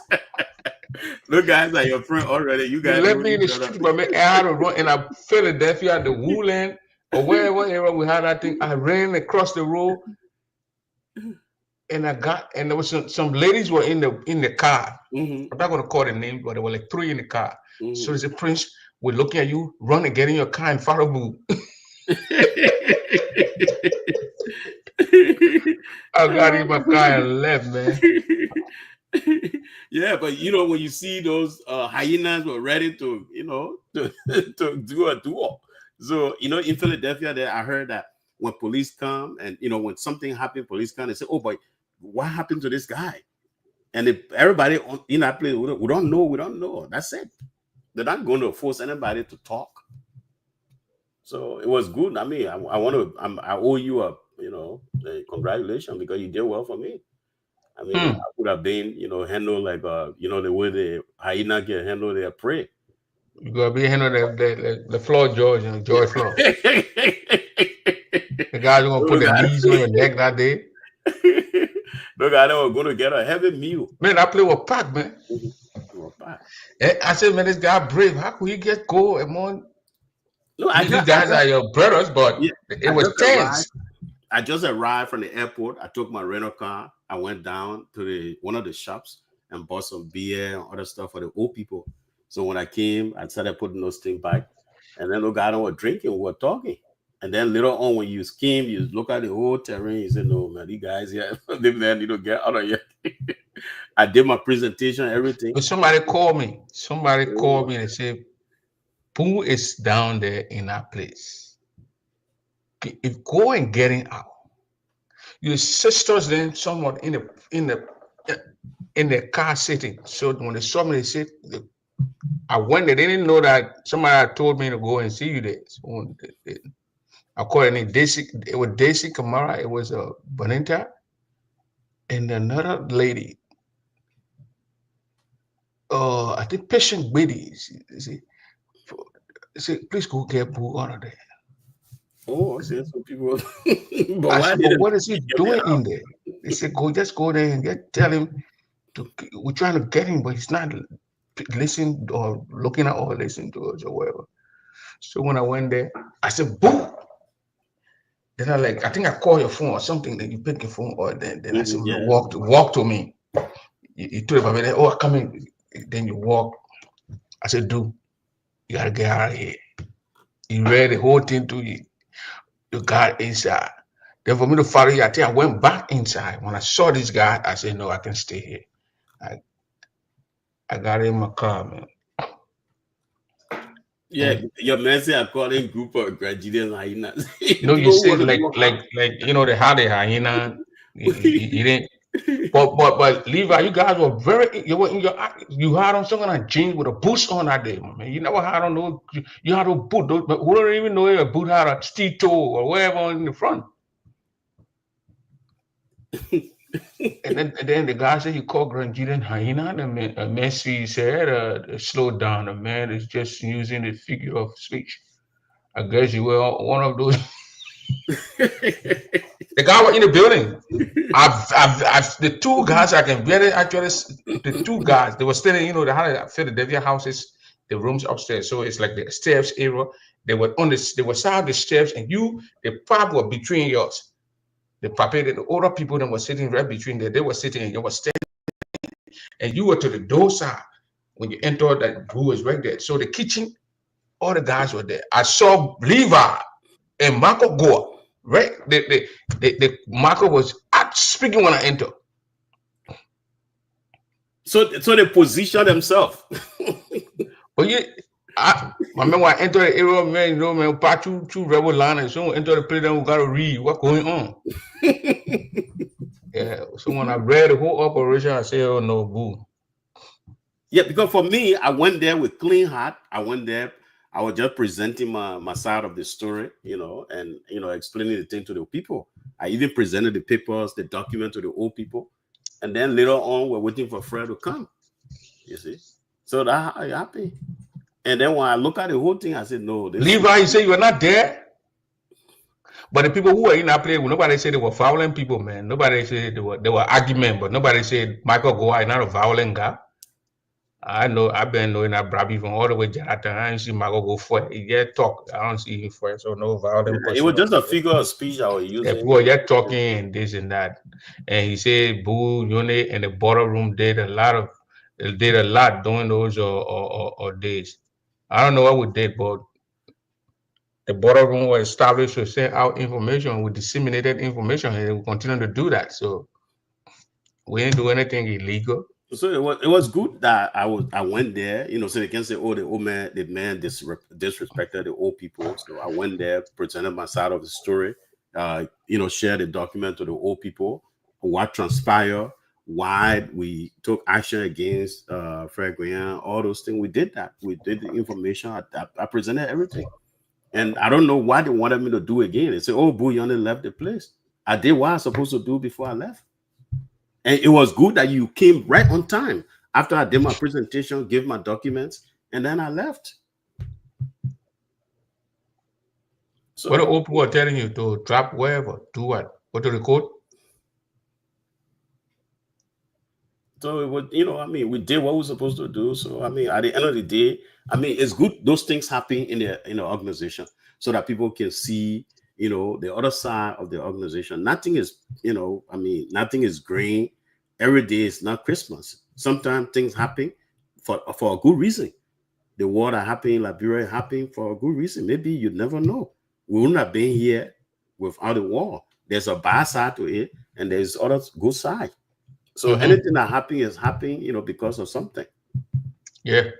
Those guys are your friend already. You You guys left know me in the each other. street, but man, I had to run in Philadelphia, the Woodland, or wherever area we had. I think I ran across the road, and there was some ladies were in the car. Mm-hmm. I'm not gonna call the name, but there were like 3 in the car. Mm-hmm. So they said, Prince, we're looking at you, run and get in your car and follow boo. I got in my car and left, man. Yeah, but you know, when you see those hyenas were ready to, you know, to do a duel. So, you know, in Philadelphia, there I heard that when police come and you know, when something happened, police come and say, oh, but what happened to this guy? And if everybody in that place, we don't know. That's it. They're not going to force anybody to talk. So it was good. I mean, I owe you a, you know, a congratulations because you did well for me. I mean, I would have been, you know, handled like, you know, the way the hyena can handle their prey. You gotta be handling the floor, George, and George floor. The guys are gonna put their knees on your neck that day. Those guys were going to get a heavy meal. Man, I play with Pac, man. And I said, man, this guy brave. How could he get gold? No, these guys are your brothers, but yeah, it was tense. I just arrived from the airport. I took my rental car. I went down to one of the shops and bought some beer and other stuff for the old people. So when I came, I started putting those things back. And then the guy were drinking, we were talking. And then later on, when you came, you look at the whole terrain. You said, no, man, these guys here, they need to get out of here. I did my presentation, everything. But somebody called me. Somebody called me and said, Pooh is down there in that place. If go and getting out. Your sisters then somewhat in the car sitting. So when they saw me, they said, I went there. They didn't know that somebody had told me to go and see you there. So I called it Daisy. It was Daisy Kamara. It was Bonita and another lady. I think Patient Biddy. Say, please go get Boo out of there. Oh, I see some people. But what is he doing in there? They said, just go there and tell him we're trying to get him, but he's not listening or looking at or listening to us or whatever. So when I went there, I said, Boo. Then I think I called your phone or something. Then you pick your phone, or then I said, walk to me. You told him, oh, come in. Then you walk. I said, dude, you gotta get out of here. He read the whole thing to you. You got inside. Then for me to follow you, I think I went back inside. When I saw this guy, I said, no, I can stay here. I got in my car, man. Yeah, your man said I called in group of Grand Gedeh hyenas. No, you said like you know, they had a hyena. You didn't. But Levi, you guys were you had on some kind of jeans with a boot on that day, man. You never had on those. You had a boot, but who don't even know if a boot had a steel toe or whatever in the front. and then the guy said you called Grand Gedeh hyena, and Messi said slow down. The man is just using the figure of speech. I guess you were one of those. The guy was in the building. I've the 2 guys I can barely actually. The 2 guys they were staying. You know, they had Philadelphia houses, the rooms upstairs. So it's like the stairs area. They were on this. They were side of the stairs, and the pipe were between yours. The older people that were sitting right between there. They were sitting, and you were standing, and you were to the door side when you entered. That who was right there. So the kitchen, all the guys were there. I saw Levi and Marco Goa. Right, the Marco was speaking when I entered. So they position themselves. But I remember when I entered the area, man, you know, man, part two rebel liners. So enter the place, then we gotta read what's going on. Yeah. So when I read the whole operation, I said, "Oh no, boo." Yeah, because for me, I went there with clean heart. I went there. I was just presenting my side of the story, and explaining the thing to the people. I even presented the papers, the document to the old people, and then later on, we're waiting for Fred to come. You see, so that how it happened. And then when I look at the whole thing, I said, no, this. Levi, you say you were not there? But the people who were in that place, nobody said they were violent people, man. Nobody said they were argument, but nobody said Michael Goa is not a violent guy. I know I've been knowing that Brabi from all the way Jonathan. I don't see Michael go for it. He get talk. I don't see him for it. So no violent It person. was just a figure of speech I was using. Yeah, people just talking and this and that. And he said Boo, Yone, and the border room did a lot during those or days. I don't know what we did, but the border room was established to send out information. We disseminated information, and we continue to do that. So we didn't do anything illegal. So it was good that I went there, so they can say, oh, the man disrespected the old people. So I went there, presented my side of the story, shared the document to the old people, what transpired, why we took action against Fred Guyan, all those things. We did that. We did the information. I presented everything. And I don't know why they wanted me to do again. They said, oh, Boo, you only left the place. I did what I was supposed to do before I left. And it was good that you came right on time after I did my presentation, gave my documents, and then I left. So what the old people are telling you to drop wherever, do what? Go to the court? So it was, we did what we were supposed to do. So at the end of the day, it's good those things happen in the organization so that people can see, the other side of the organization. Nothing is, nothing is green. Every day is not Christmas. Sometimes things happen for a good reason. The war that happened in Liberia happened for a good reason. Maybe you never know. We wouldn't have been here without the war. There's a bad side to it, and there's other good side. So anything that happens is happening, because of something. Yeah.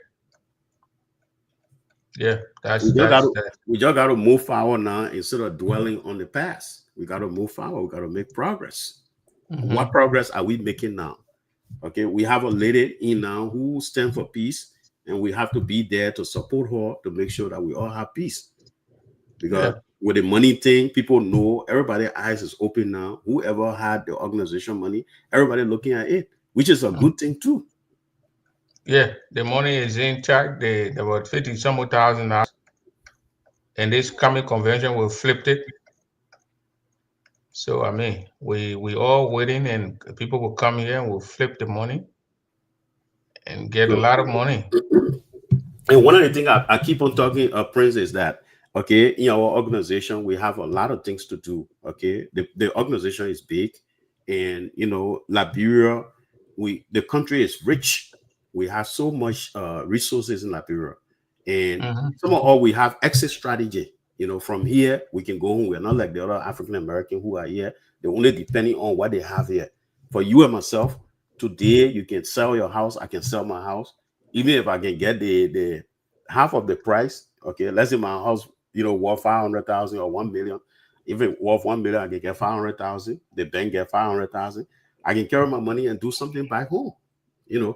Yeah, we just got to move forward now instead of dwelling on the past. We got to move forward. We got to make progress. What progress are we making now? Okay, we have a lady in now who stands for peace, and we have to be there to support her to make sure that we all have peace. Because with the money thing, people know, everybody's eyes is open now. Whoever had the organization money, everybody looking at it, which is a good thing too. Yeah, the money is intact. They about 50 some $1,000, and this coming convention we flipped it. So we all waiting, and people will come here and we'll flip the money and get a lot of money. And one of the things I keep on talking, Prince, is that in our organization we have a lot of things to do. Okay, the organization is big, and Liberia, the country is rich. We have so much resources in Liberia, and some of all we have exit strategy. From here we can go home. We're not like the other African American who are here. They're only depending on what they have here. For you and myself, today you can sell your house. I can sell my house, even if I can get the half of the price. Okay, let's say my house, worth 500,000 or 1 million. If it worth 1 million, I can get 500,000. The bank get 500,000. I can carry my money and do something back home.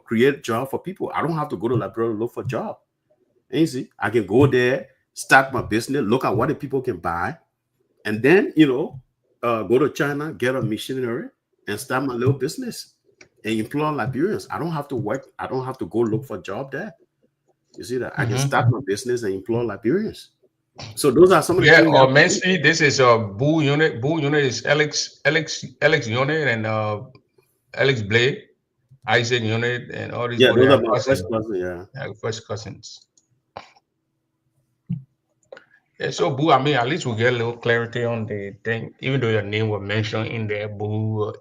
Create job for people. I don't have to go to Liberia to look for job. And you see, I can go there, start my business, look at what the people can buy, and then go to China, get a machinery, and start my little business and employ Liberians. I don't have to work. I don't have to go look for a job there. You see that? I can start my business and employ Liberians. So those are some of the things. Yeah, Mency, this is a Boo unit. Boo unit is Alex unit and Alex Blade, Isaac unit, and all these. Yeah, those are my first cousins. Yeah, first cousins. Yeah, so Boo, at least we get a little clarity on the thing. Even though your name was mentioned in there, Boo,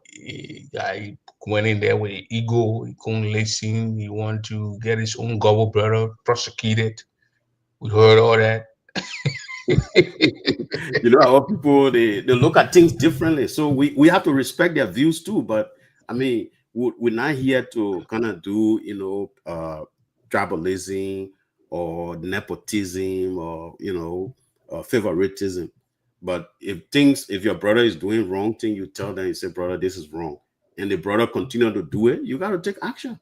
guy went in there with ego. He couldn't listen. He wanted to get his own gobble brother prosecuted. We heard all that. Our people, they look at things differently. So we have to respect their views too. But we're not here to kind of do, tribalism or nepotism or, favoritism. But if your brother is doing wrong thing, you tell them, you say, brother, this is wrong. And the brother continue to do it, you got to take action.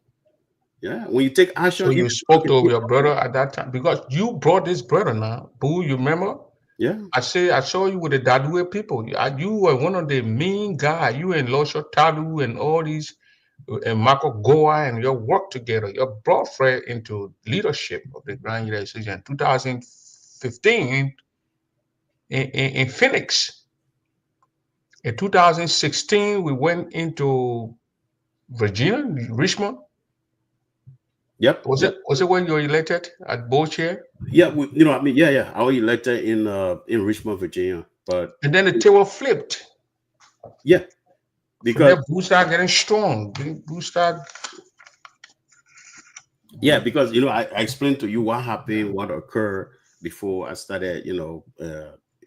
Yeah, when you take So action, you spoke to your brother at that time because you brought this brother now. Boo, you remember? yeah, I saw you with the Dadue people. You were one of the main guys. You and Losho Tadu and all these and Marco Goa and your work together. You brought Fred into leadership of the Grand Gedeh Association in 2015 in Phoenix. In 2016, we went into Virginia, Richmond. yep, yep, Was it when you were elected at board chair? yeah. I mean, yeah. I was elected in Richmond, Virginia, but And then the table flipped. yeah, From because there, Boo started getting strong. Boo started. because I explained to you what happened, what occurred before I started,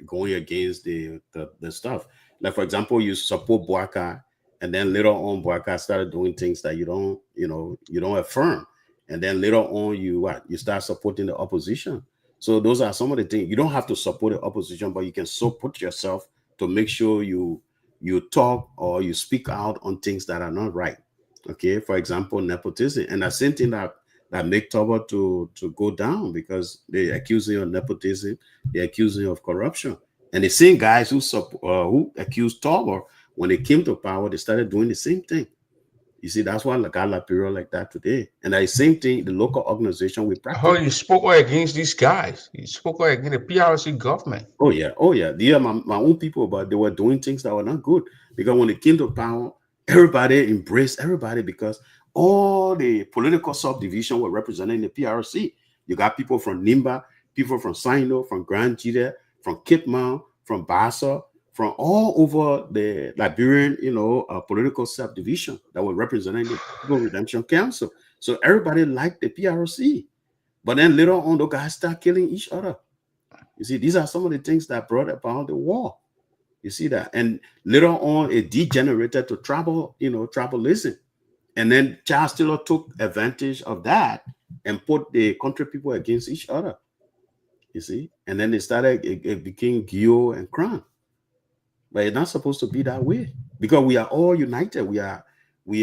going against the stuff. Like for example, you support Boaka, and then later on, Boaka started doing things that you don't affirm, and then later on, you start supporting the opposition. So those are some of the things. You don't have to support the opposition, but you can support yourself to make sure you talk or you speak out on things that are not right. Okay, for example, nepotism, and the same thing that make Dorbor to go down because they accuse him of nepotism, they accuse him of corruption, and the same guys who accused Dorbor when they came to power, they started doing the same thing. You see, that's why got La period like that today, and the same thing the local organization we I practice. heard you spoke out against these guys. You spoke out against the PRC government. Oh yeah. They are my own people, but they were doing things that were not good because when it came to power, everybody embraced everybody because all the political subdivision were represented in the PRC. You got people from Nimba, people from Sino, from Grand Gedeh, from Cape Mount, from Bassa, from all over the Liberian, political subdivision that were represented in the People Redemption Council. So everybody liked the PRC. But then later on, the guys start killing each other. You see, these are some of the things that brought about the war. You see that, and later on, it degenerated to tribalism, and then Charles Taylor took advantage of that and put the country people against each other. You see, and then it became Gio and Crown, but it's not supposed to be that way because we are all united. We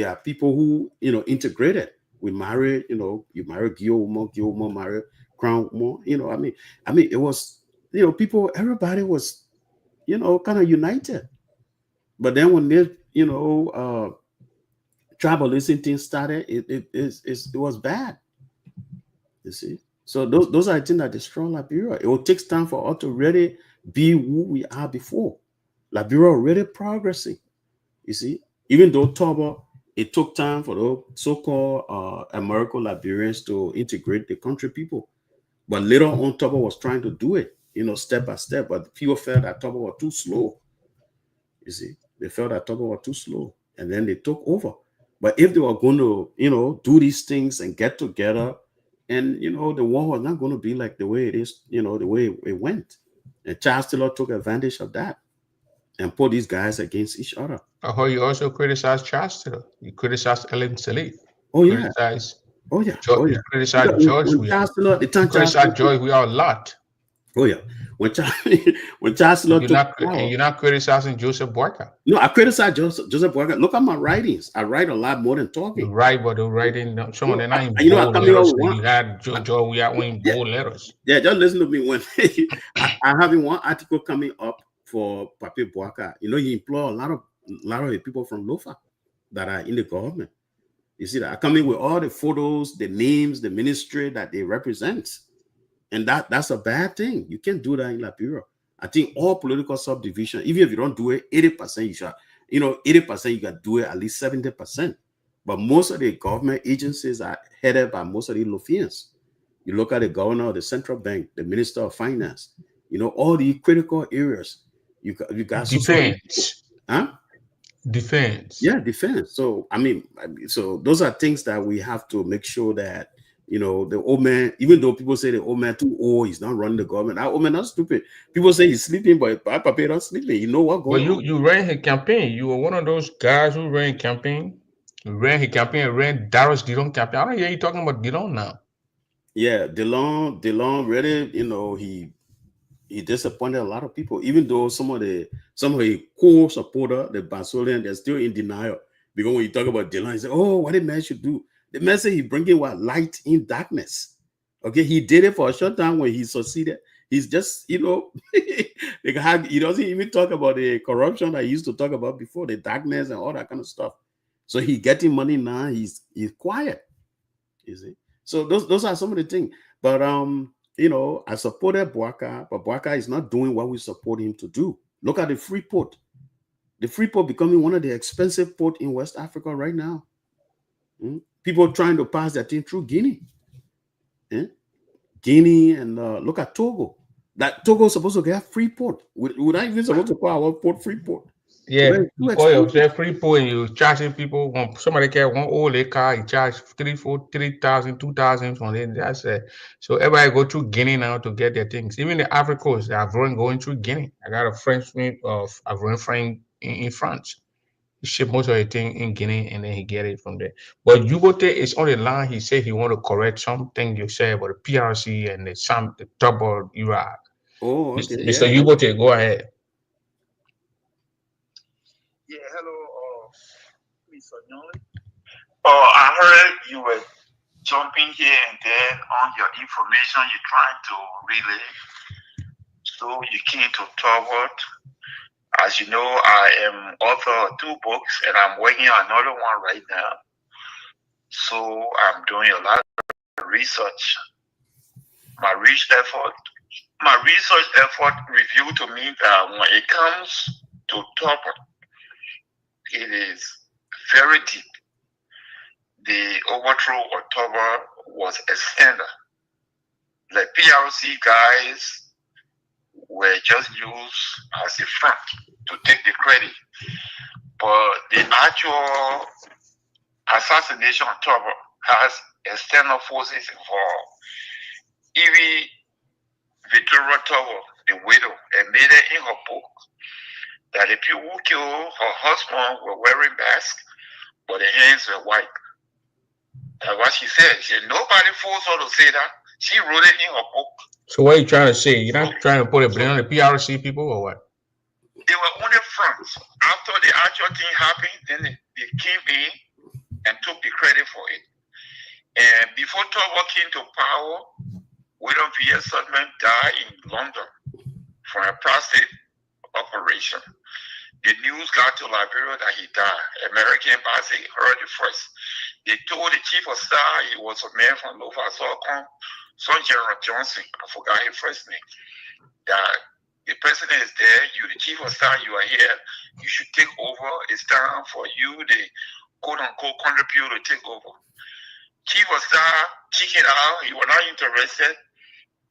are people who integrated. We married, you marry Gio woman marry Crown woman. I mean, it was people, everybody was kind of united. But then when this, tribalism thing started, it was bad. You see, so those are the things that destroy Liberia. It will take time for us to really be who we are before. Liberia already progressing. You see, even though Dorbor, it took time for the so-called American Liberians to integrate the country people. But later on, Dorbor was trying to do it, step by step. But people felt that Dorbor was too slow. You see, they felt that Dorbor was too slow, and then they took over. But if they were going to, do these things and get together, and the war was not going to be like the way it is, the way it went. And Charles Taylor took advantage of that and put these guys against each other. I heard you also criticized Chastity. You criticized Ellen Salif. Oh yeah, Criticized oh yeah, George. oh You yeah. Because criticized George. when Charles Taylor, the time Charles Criticized Taylor, George. We are a lot. oh yeah, when Charles, when Charles Taylor took And power, you're not criticizing Joseph Boyka. no, I criticize Joseph Boyka. Look at my writings. I write a lot more than You talking. write, but the writing, some of them not in I bold come here letters. with And one. you had George. We are in Yeah, bold letters. yeah, just listen to me when I having one article coming up for Papi Boyka. He employ a lot of the people from Lofa that are in the government. You see that I come in with all the photos, the names, the ministry that they represent. And that's a bad thing. You can't do that in Liberia. I think all political subdivision, even if you don't do it 80%, you should, 80% you got to do it at least 70%. But most of the government agencies are headed by most of the Lofians. You look at the governor of the central bank, the minister of finance, all the critical areas. You got so many people. Defense. Huh? Defense. Yeah, defense. So so those are things that we have to make sure that the old man, even though people say the old man too old, he's not running the government. That old man not stupid. People say he's sleeping, but Papa not sleeping. You know what Well, going on? you ran his campaign. You were one of those guys who ran campaign. You ran his campaign, ran Darius Dillon campaign. I don't hear you talking about Dillon now. Yeah, DeLong really, he disappointed a lot of people. Even though some of the core supporter, the Basolian, they're still in denial because when you talk about DeLong, he say, "Oh, what did man should do?" The man said he bringing what light in darkness. Okay, he did it for a short time when he succeeded. He's just, he doesn't even talk about the corruption that he used to talk about before, the darkness and all that kind of stuff. So he getting money now. He's quiet. You see. So those are some of the things. But I supported Boaka, but Boaka is not doing what we support him to do. Look at the Freeport. The Freeport becoming one of the expensive ports in West Africa right now. People trying to pass that thing through Guinea. Guinea and look at Togo. That Togo is supposed to get Freeport. Would I even supposed to call our port Freeport? Yeah, you call yourself Freeport and you charging people. When somebody get one old car, you charge 3,000, 2,000 from it. That's it. So everybody go through Guinea now to get their things. Even the Ivory Coast, they are going through Guinea. I got a friend in France. He ship most of the thing in Guinea and then he get it from there. But Yubote is on the line. He said he want to correct something you said about the PRC and the Dorbor Iraq. Oh, okay. Mr. Yubote, go ahead. Yeah, hello, Mr. Newland. I heard you were jumping here and there on your information you're trying to relay. So you came to Dorbor. As you know, I am author of 2 books and I'm working on another one right now. So I'm doing a lot of research. My research effort revealed to me that when it comes to Dorbor, it is very deep. The overthrow of Dorbor was a scandal. The PRC guys were just used as a front to take the credit. But the actual assassination of Dorbor has external forces involved. Even Victoria Dorbor, the widow, admitted in her book that the people who killed her husband were wearing masks, but their hands were white. That's what she said. She said nobody forced her to say that. She wrote it in her book. So what are you trying to say? You're not trying to put a blame on the PRC people or what? They were on the front. After the actual thing happened, then they came in and took the credit for it. And before Dorbor came to power, William V.S. Sutherland died in London from a prostate operation. The news got to Liberia that he died. American embassy heard it first. They told the chief of staff, he was a man from Nova Sorcon, son General Johnson, I forgot his first name, that the president is there, you the chief of staff, you are here, you should take over. It's time for you, the quote-unquote contributor, to take over. Chief of staff chickened out, he was not interested.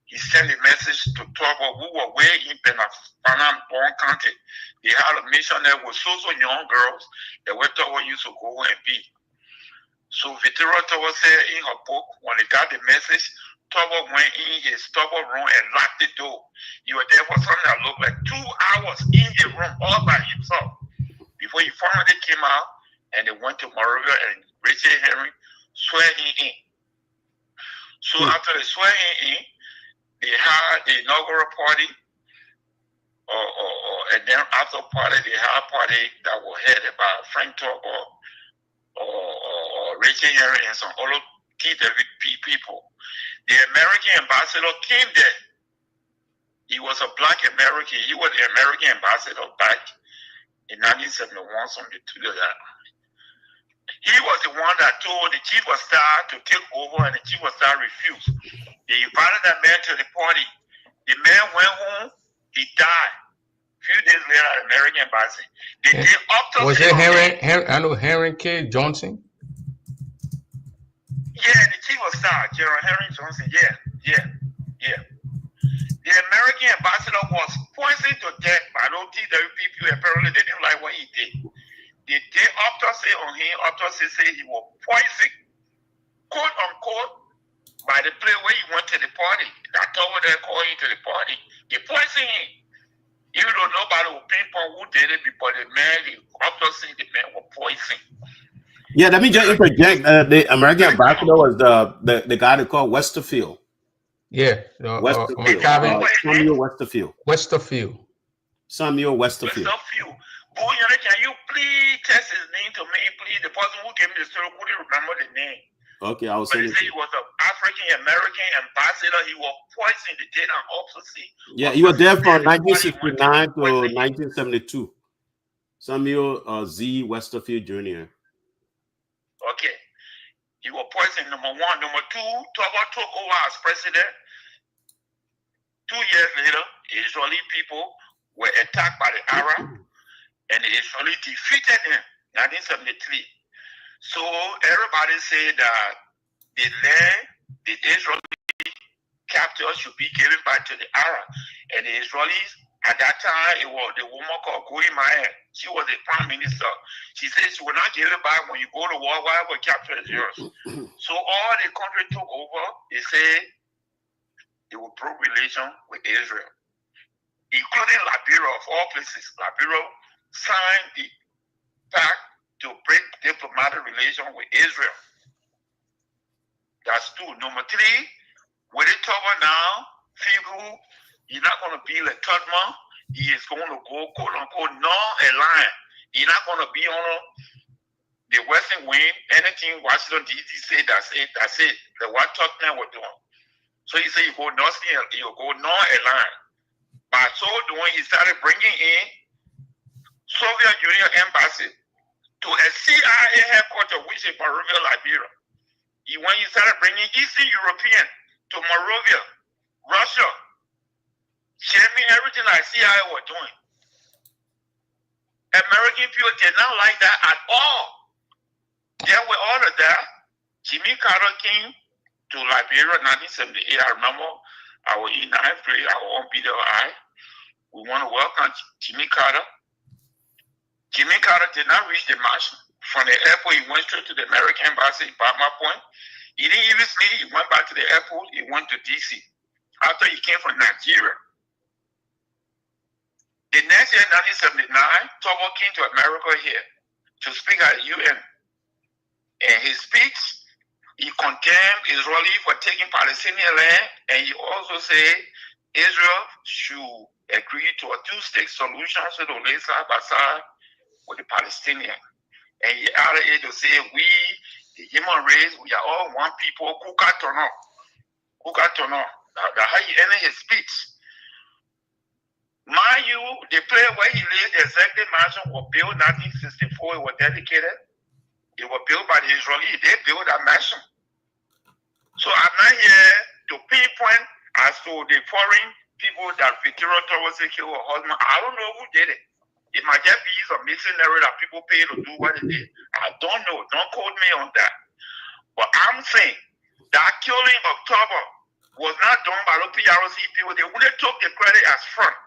He sent a message to Dorbor, who were way in Penang County. They had a mission there with so young girls that where Dorbor used to go and be. So Victoria Dorbor said in her book, when they got the message, Dorbor went in his Dorbor room and locked the door. He was there for something that looked like 2 hours in the room all by himself before he finally came out and they went to Moravia and Richard Henry swear him in. So after they swear him in, they had the inaugural party, and then after party, they had a party that was headed by Frank Dorbor or Richard Henry and some other TWP people. The American ambassador came there. He was a black American. He was the American ambassador back in 1971, something to do that. He was the one that told the chief of staff to take over, and the chief of staff refused. They invited that man to the party. The man went home. He died. A few days later, at American embassy. They did autopsy. Was it Henry K. Johnson? Yeah, the chief of staff, General Henry Johnson. Yeah. The American ambassador was poisoned to death by those TWP people. Apparently, they didn't like what he did. They did autopsy on him. Autopsy said he was poisoned, quote unquote, by the place where he went to the party. That Dorbor there called him to the party. They poisoned him. Even though nobody would pinpoint who did it, because the man, the autopsy, the man was poisoned. Yeah, let me just interject. The American ambassador was the guy they called Westerfield. Yeah, Samuel Westerfield. Samuel Westerfield. Can you please test his name to me, please? The person who gave me the story couldn't remember the name. Okay, I was But saying. they say he was an African American ambassador. He was poisoned. They did an autopsy. Yeah, he was there from Everybody went 1969 to poison him. 1972. Samuel Z. Westerfield Jr. Okay. He was poisoned, number one. Number two, Dorbor took over as president. 2 years later, Israeli people were attacked by the Arab, and the Israeli defeated them in 1973. So everybody said that the land, the Israeli capital should be given back to the Arab. And the Israelis, at that time, it was the woman called Goy Maher. She was the prime minister. She said she will not give it back when you go to war, whatever capital is yours. So all the country took over. They said they would broke relation with Israel, including Liberia of all places. Liberia signed the pact to break diplomatic relations with Israel. That's two. Number three, with it over now, people, he's not going to be like Tubman. He is going to go, quote unquote, non-aligned. He's not going to be on the Western wing. Anything Washington D.C. say, that's it. That's it. The what Tubman was doing. So he said, he'll go non-aligned. By so doing, he started bringing in Soviet Union embassy to a CIA headquarters, which is Monrovia, Liberia. When he started bringing Eastern European to Monrovia, Russia, shaming everything like CIA was doing. American people did not like that at all. Then with all of that, Jimmy Carter came to Liberia in 1978. I remember I was in ninth grade. I was on BWI. We want to welcome Jimmy Carter. Jimmy Carter did not reach the march. From the airport, he went straight to the American embassy, Bama Point. He didn't even sleep. He went back to the airport. He went to D.C. after he came from Nigeria. The next year, 1979, Dorbor came to America here to speak at the UN. And his speech, he condemned Israeli for taking Palestinian land, and he also said Israel should agree to a two-state solution so they live side by side with the Palestinians. And he added it to say, we, the human race, we are all one people. Kukatono. That's how he ended his speech. Mind you, the place where he lived, the executive mansion was built in 1964. It was dedicated. It was built by the Israelis. They built that mansion. So I'm not here to pinpoint as to the foreign people that Victoria Tower killed her husband. I don't know who did it. It might just be some missionary that people pay to do what they did. I don't know. Don't quote me on that. But I'm saying that killing of Dorbor was not done by the PRC people. They wouldn't took the credit as front.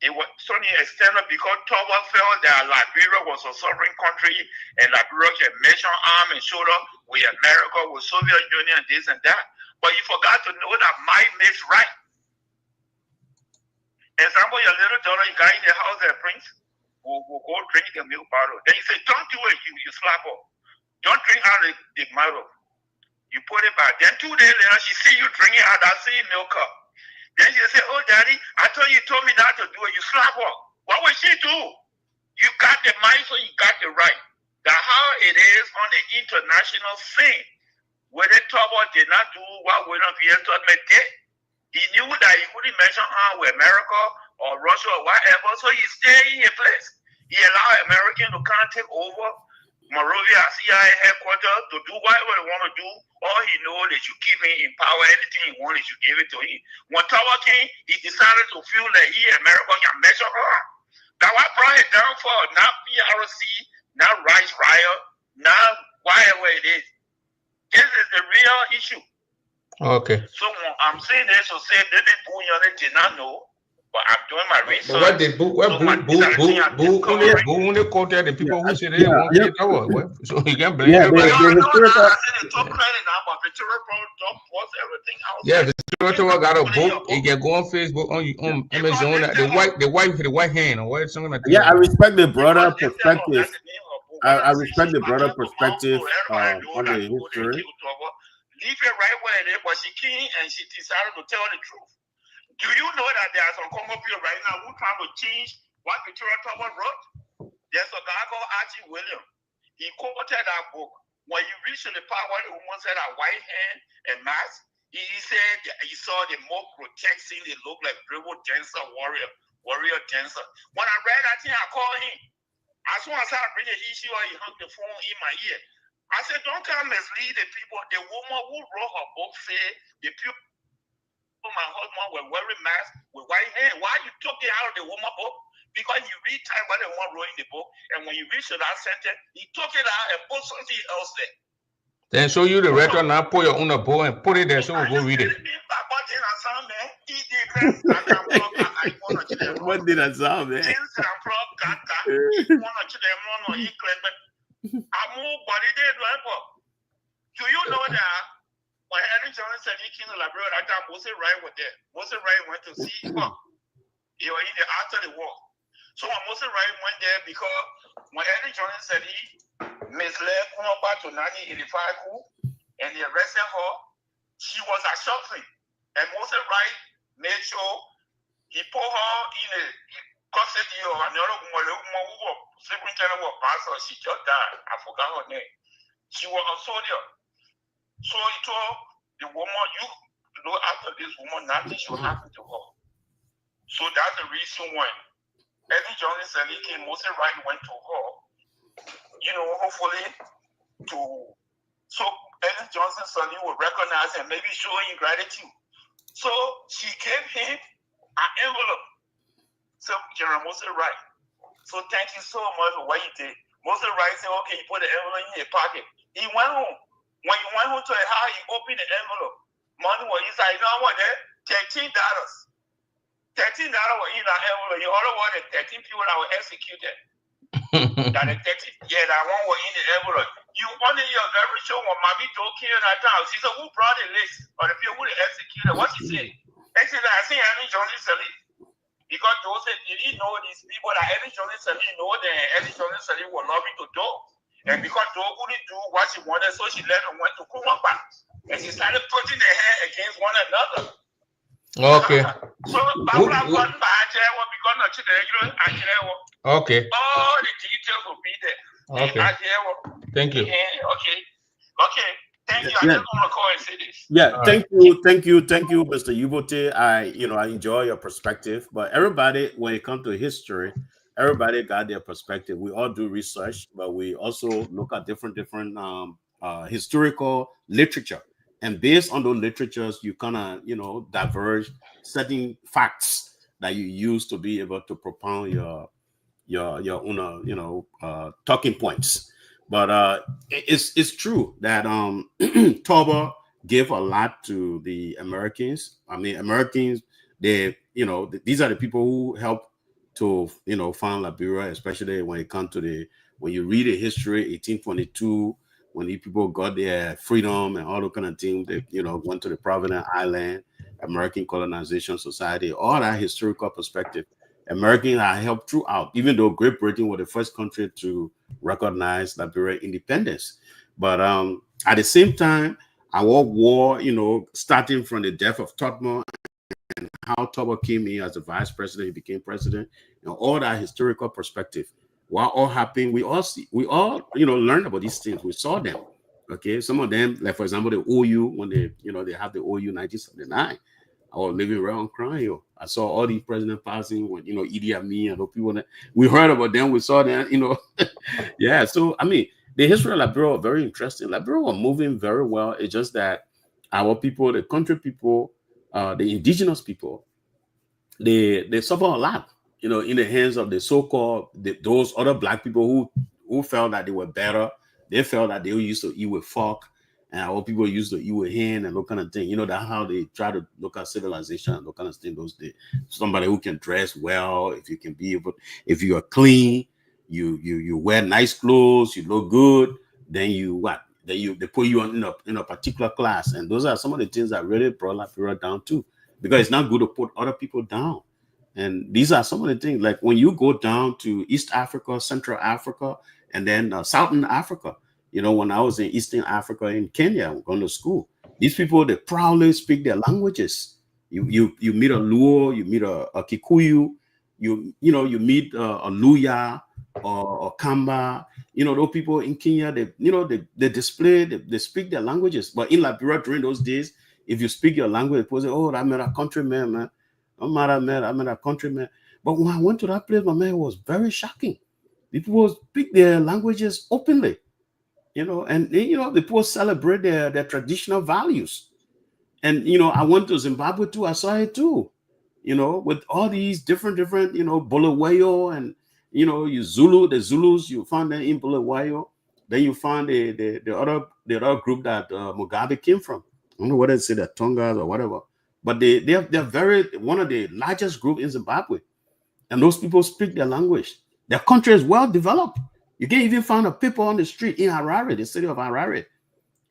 It was certainly extended because Dorbor felt that Liberia was a sovereign country and Liberia can measure arm and shoulder with America, with Soviet Union, this and that. But you forgot to know that might makes right. Example, your little daughter, you got in the house at Prince, will go drink the milk bottle. Then you say, don't do it, you slap her. Don't drink out of the bottle. You put it back. Then 2 days later, she see you drinking out that same milk cup. Then she say, oh, Daddy, I thought you told me not to do it. You slap her. What would she do? You got the mind, so you got the right. That's how it is on the international scene. Whether Dorbor did not do what William Pierre Tubman did, he knew that he couldn't mention with America or Russia or whatever, so he stayed in a place. He allowed Americans to come take over Monrovia CIA headquarters to do whatever they want to do. All he knows is you keep him in power. Anything he wants, you give it to him. When Dorbor came, he decided to feel that he and America can measure her. That's what brought it down for not PRC, not Rice Riot, not whatever it is. This is the real issue. Okay. So I'm saying this to say maybe Bouillon did not know, but I'm doing my research. But what they boo only quoted the people who said they won't get over. So you can blame everybody. I said they took credit now, but Victoria post everything else. Yeah, Victoria got a book. You can go on Facebook, on Amazon. The white hand or what something like that. Yeah, I respect the broader perspective. I respect the broader perspective on the history. Leave it right where it is, but she came and she decided to tell the truth. Do you know that there are some Congo people right now who trying to change what Victoria Dorbor wrote? There's a guy called Archie Williams. He quoted that book. when you reach to the part where the woman said a white hand and mask, he said he saw the more protecting, they look like rebel dancer, warrior dancer. When I read that thing, I called him. As soon as I read the issue, he hung the phone in my ear. I said, don't come mislead the people. The woman who wrote her book said the people my husband were wearing masks with white hair. Why you took it out of the woman book? Because you read time what the one wrote in the book, and when you reach to that sentence, he took it out and put something else there. Then show you the record now, put your own book and put it there so we'll go read it. What did I sound, man? Do you know that when Henry Johnson said he came to the library at that time, Moses Wright was there. Moses Wright went to see him. He was in the after the war. So when Moses Wright went there, because when Henry Johnson said he misled Kumaba to 1985 coup, and they arrested her, she was a shopping. And Moses Wright made sure he put her in a custody of another woman who was superintendent of pastor. She just died. I forgot her name. She was a soldier. So he told the woman, you look after this woman, nothing should happen to her. So that's the reason why Eddie Johnson said he came, Moses Wright went to her, hopefully so Eddie Johnson suddenly will recognize and maybe show him gratitude. So she gave him an envelope. So General Moses Wright. So thank you so much for what you did. Moses Wright said, okay, you put the envelope in your pocket. He went home. When you went home to a house, you opened the envelope. Money was inside. You know what? $13. $13 were in that envelope. You ordered what? The 13 people that were executed. That the 13, that one was in the envelope. You wanted your very show when Mommy told King that time. She said, who brought the list of the people who were executed? What she said? They said, I see Henry Johnson Sally. Because those said, did he know these people that Henry Johnson Sally know that Henry Johnson Sally will love me to do? And because Doe couldn't do what she wanted, so she let her went to Kumaba. And she started putting their hand against one another. Okay. So, okay. All the details will be there. Okay. Thank you. Okay. Thank you. I just want to call and say this. Yeah, thank you, Mr. Yubote. I enjoy your perspective, but everybody, when it comes to history, everybody got their perspective. We all do research, but we also look at different historical literature, and based on those literatures, you kind of diverge certain facts that you use to be able to propound your own talking points. But it's true that Dorbor gave a lot to the Americans. I mean, Americans, these are the people who helped to found Liberia, especially when it comes to when you read the history, 1822, when the people got their freedom and all those kind of things, they went to the Providence Island, American Colonization Society, all that historical perspective. Americans are helped throughout, even though Great Britain was the first country to recognize Liberia independence. But at the same time, our war, starting from the death of Dorbor and how Dorbor came in as the vice president, he became president, and all that historical perspective. What all happened, we all learned about these things. We saw them. Okay, some of them, like for example, the OU, when they have the OU 1979. I was living around crying. I saw all these presidents passing when Idi Amin and those people. We heard about them. We saw them. Yeah. So I mean, the history of Liberia was very interesting. Liberia was moving very well. It's just that our people, the country people, the indigenous people, they suffer a lot. In the hands of the so-called those other black people who felt that they were better. They felt that they used to eat with fork. And our people used to eat with hand and that kind of thing. That's how they try to look at civilization and that kind of thing those days. Somebody who can dress well, if you are clean, you wear nice clothes, you look good, then they put you in a particular class. And those are some of the things that really brought Liberia down too. Because it's not good to put other people down. And these are some of the things, like when you go down to East Africa, Central Africa, and then Southern Africa. When I was in Eastern Africa in Kenya, going to school, these people, they proudly speak their languages. You meet a Luo, you meet a Kikuyu, you meet a Luya, or Kamba. You know, those people in Kenya, they display, they speak their languages. But in Liberia during those days, if you speak your language, people say, "Oh, I'm a countryman, man. I'm a countryman." But when I went to that place, my man, it was very shocking. People speak their languages openly, and the people celebrate their traditional values. And I went to Zimbabwe too. I saw it too. With all these different, Bulawayo, and you the Zulus, you find them in Bulawayo. Then you find the other group that Mugabe came from. I don't know whether it's the Tongas or whatever, but they're very one of the largest group in Zimbabwe, and those people speak their language. Their country is well developed. You can't even find a people on the street in Harare, the city of Harare.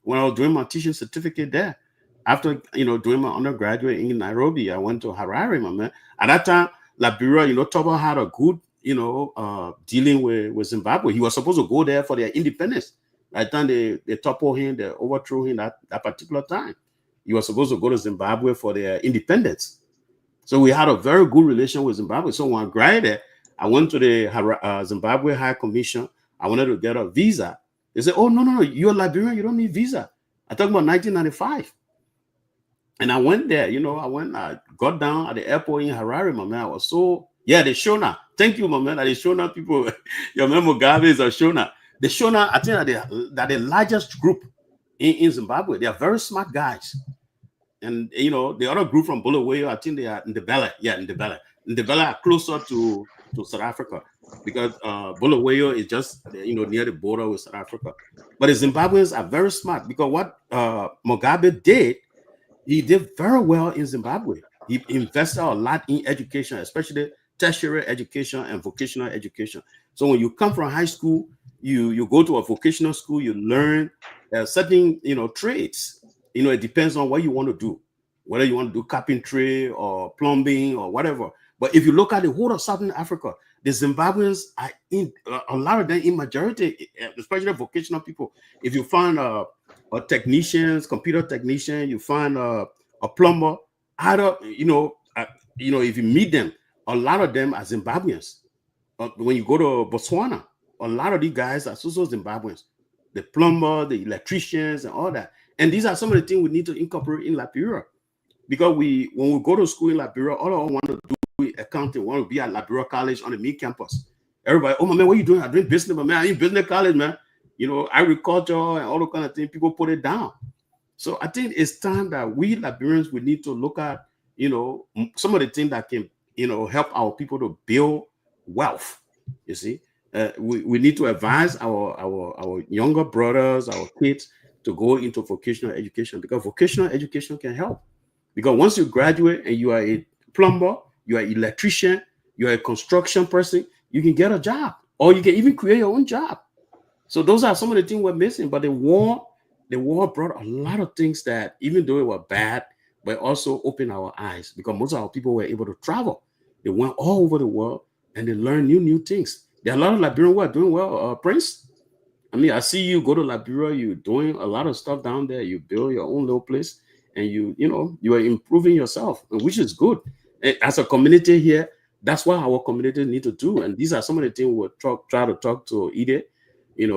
When I was doing my teaching certificate there, after doing my undergraduate in Nairobi, I went to Harare, my man. At that time, Liberia, Torbor had a good, dealing with Zimbabwe. He was supposed to go there for their independence. By the time they toppled him, they overthrew him that particular time. He was supposed to go to Zimbabwe for their independence. So we had a very good relation with Zimbabwe. So when I graduated, I went to the Zimbabwe High Commission. I wanted to get a visa. They said, "Oh, no, you're Liberian. You don't need visa." I talked about 1995. And I went there, I got down at the airport in Harare, my man. I was the Shona. Thank you, my man. The Shona people, your man Mugabe is a Shona. The Shona, I think that the largest group in Zimbabwe. They are very smart guys. And, the other group from Bulawayo, I think they are in the Ndebele. Yeah, in the Ndebele are closer to South Africa, because Bulawayo is just, near the border with South Africa. But the Zimbabweans are very smart, because what Mugabe did, he did very well in Zimbabwe. He invested a lot in education, especially tertiary education and vocational education. So when you come from high school, you go to a vocational school, you learn certain, trades. It depends on what you want to do, whether you want to do carpentry or plumbing or whatever. But if you look at the whole of Southern Africa, the Zimbabweans are in a lot of them in majority, especially vocational people. If you find a technicians, computer technician, you find a plumber, if you meet them, a lot of them are Zimbabweans. When you go to Botswana, a lot of these guys are also Zimbabweans. The plumber, the electricians, and all that. And these are some of the things we need to incorporate in Liberia. Because when we go to school in Liberia, all I want to do is accounting, want to be at Liberia College on the main campus. Everybody, "Oh, my man, what are you doing?" "I'm doing business, my man. I'm in business college, man. Agriculture and all the kind of things." People put it down. So I think it's time that we Liberians, we need to look at, some of the things that can, help our people to build wealth. You see, we need to advise our younger brothers, our kids, to go into vocational education, because vocational education can help. Because once you graduate and you are a plumber, you are an electrician, you are a construction person, you can get a job, or you can even create your own job. So those are some of the things we're missing. But the war brought a lot of things that, even though it were bad, but also opened our eyes, because most of our people were able to travel. They went all over the world and they learned new things. There are a lot of Liberians who are doing well, Prince. I mean, I see you go to Liberia, you're doing a lot of stuff down there. You build your own little place, and you are improving yourself, which is good. And as a community here, that's what our community need to do. And these are some of the things we'll try to talk to Edith.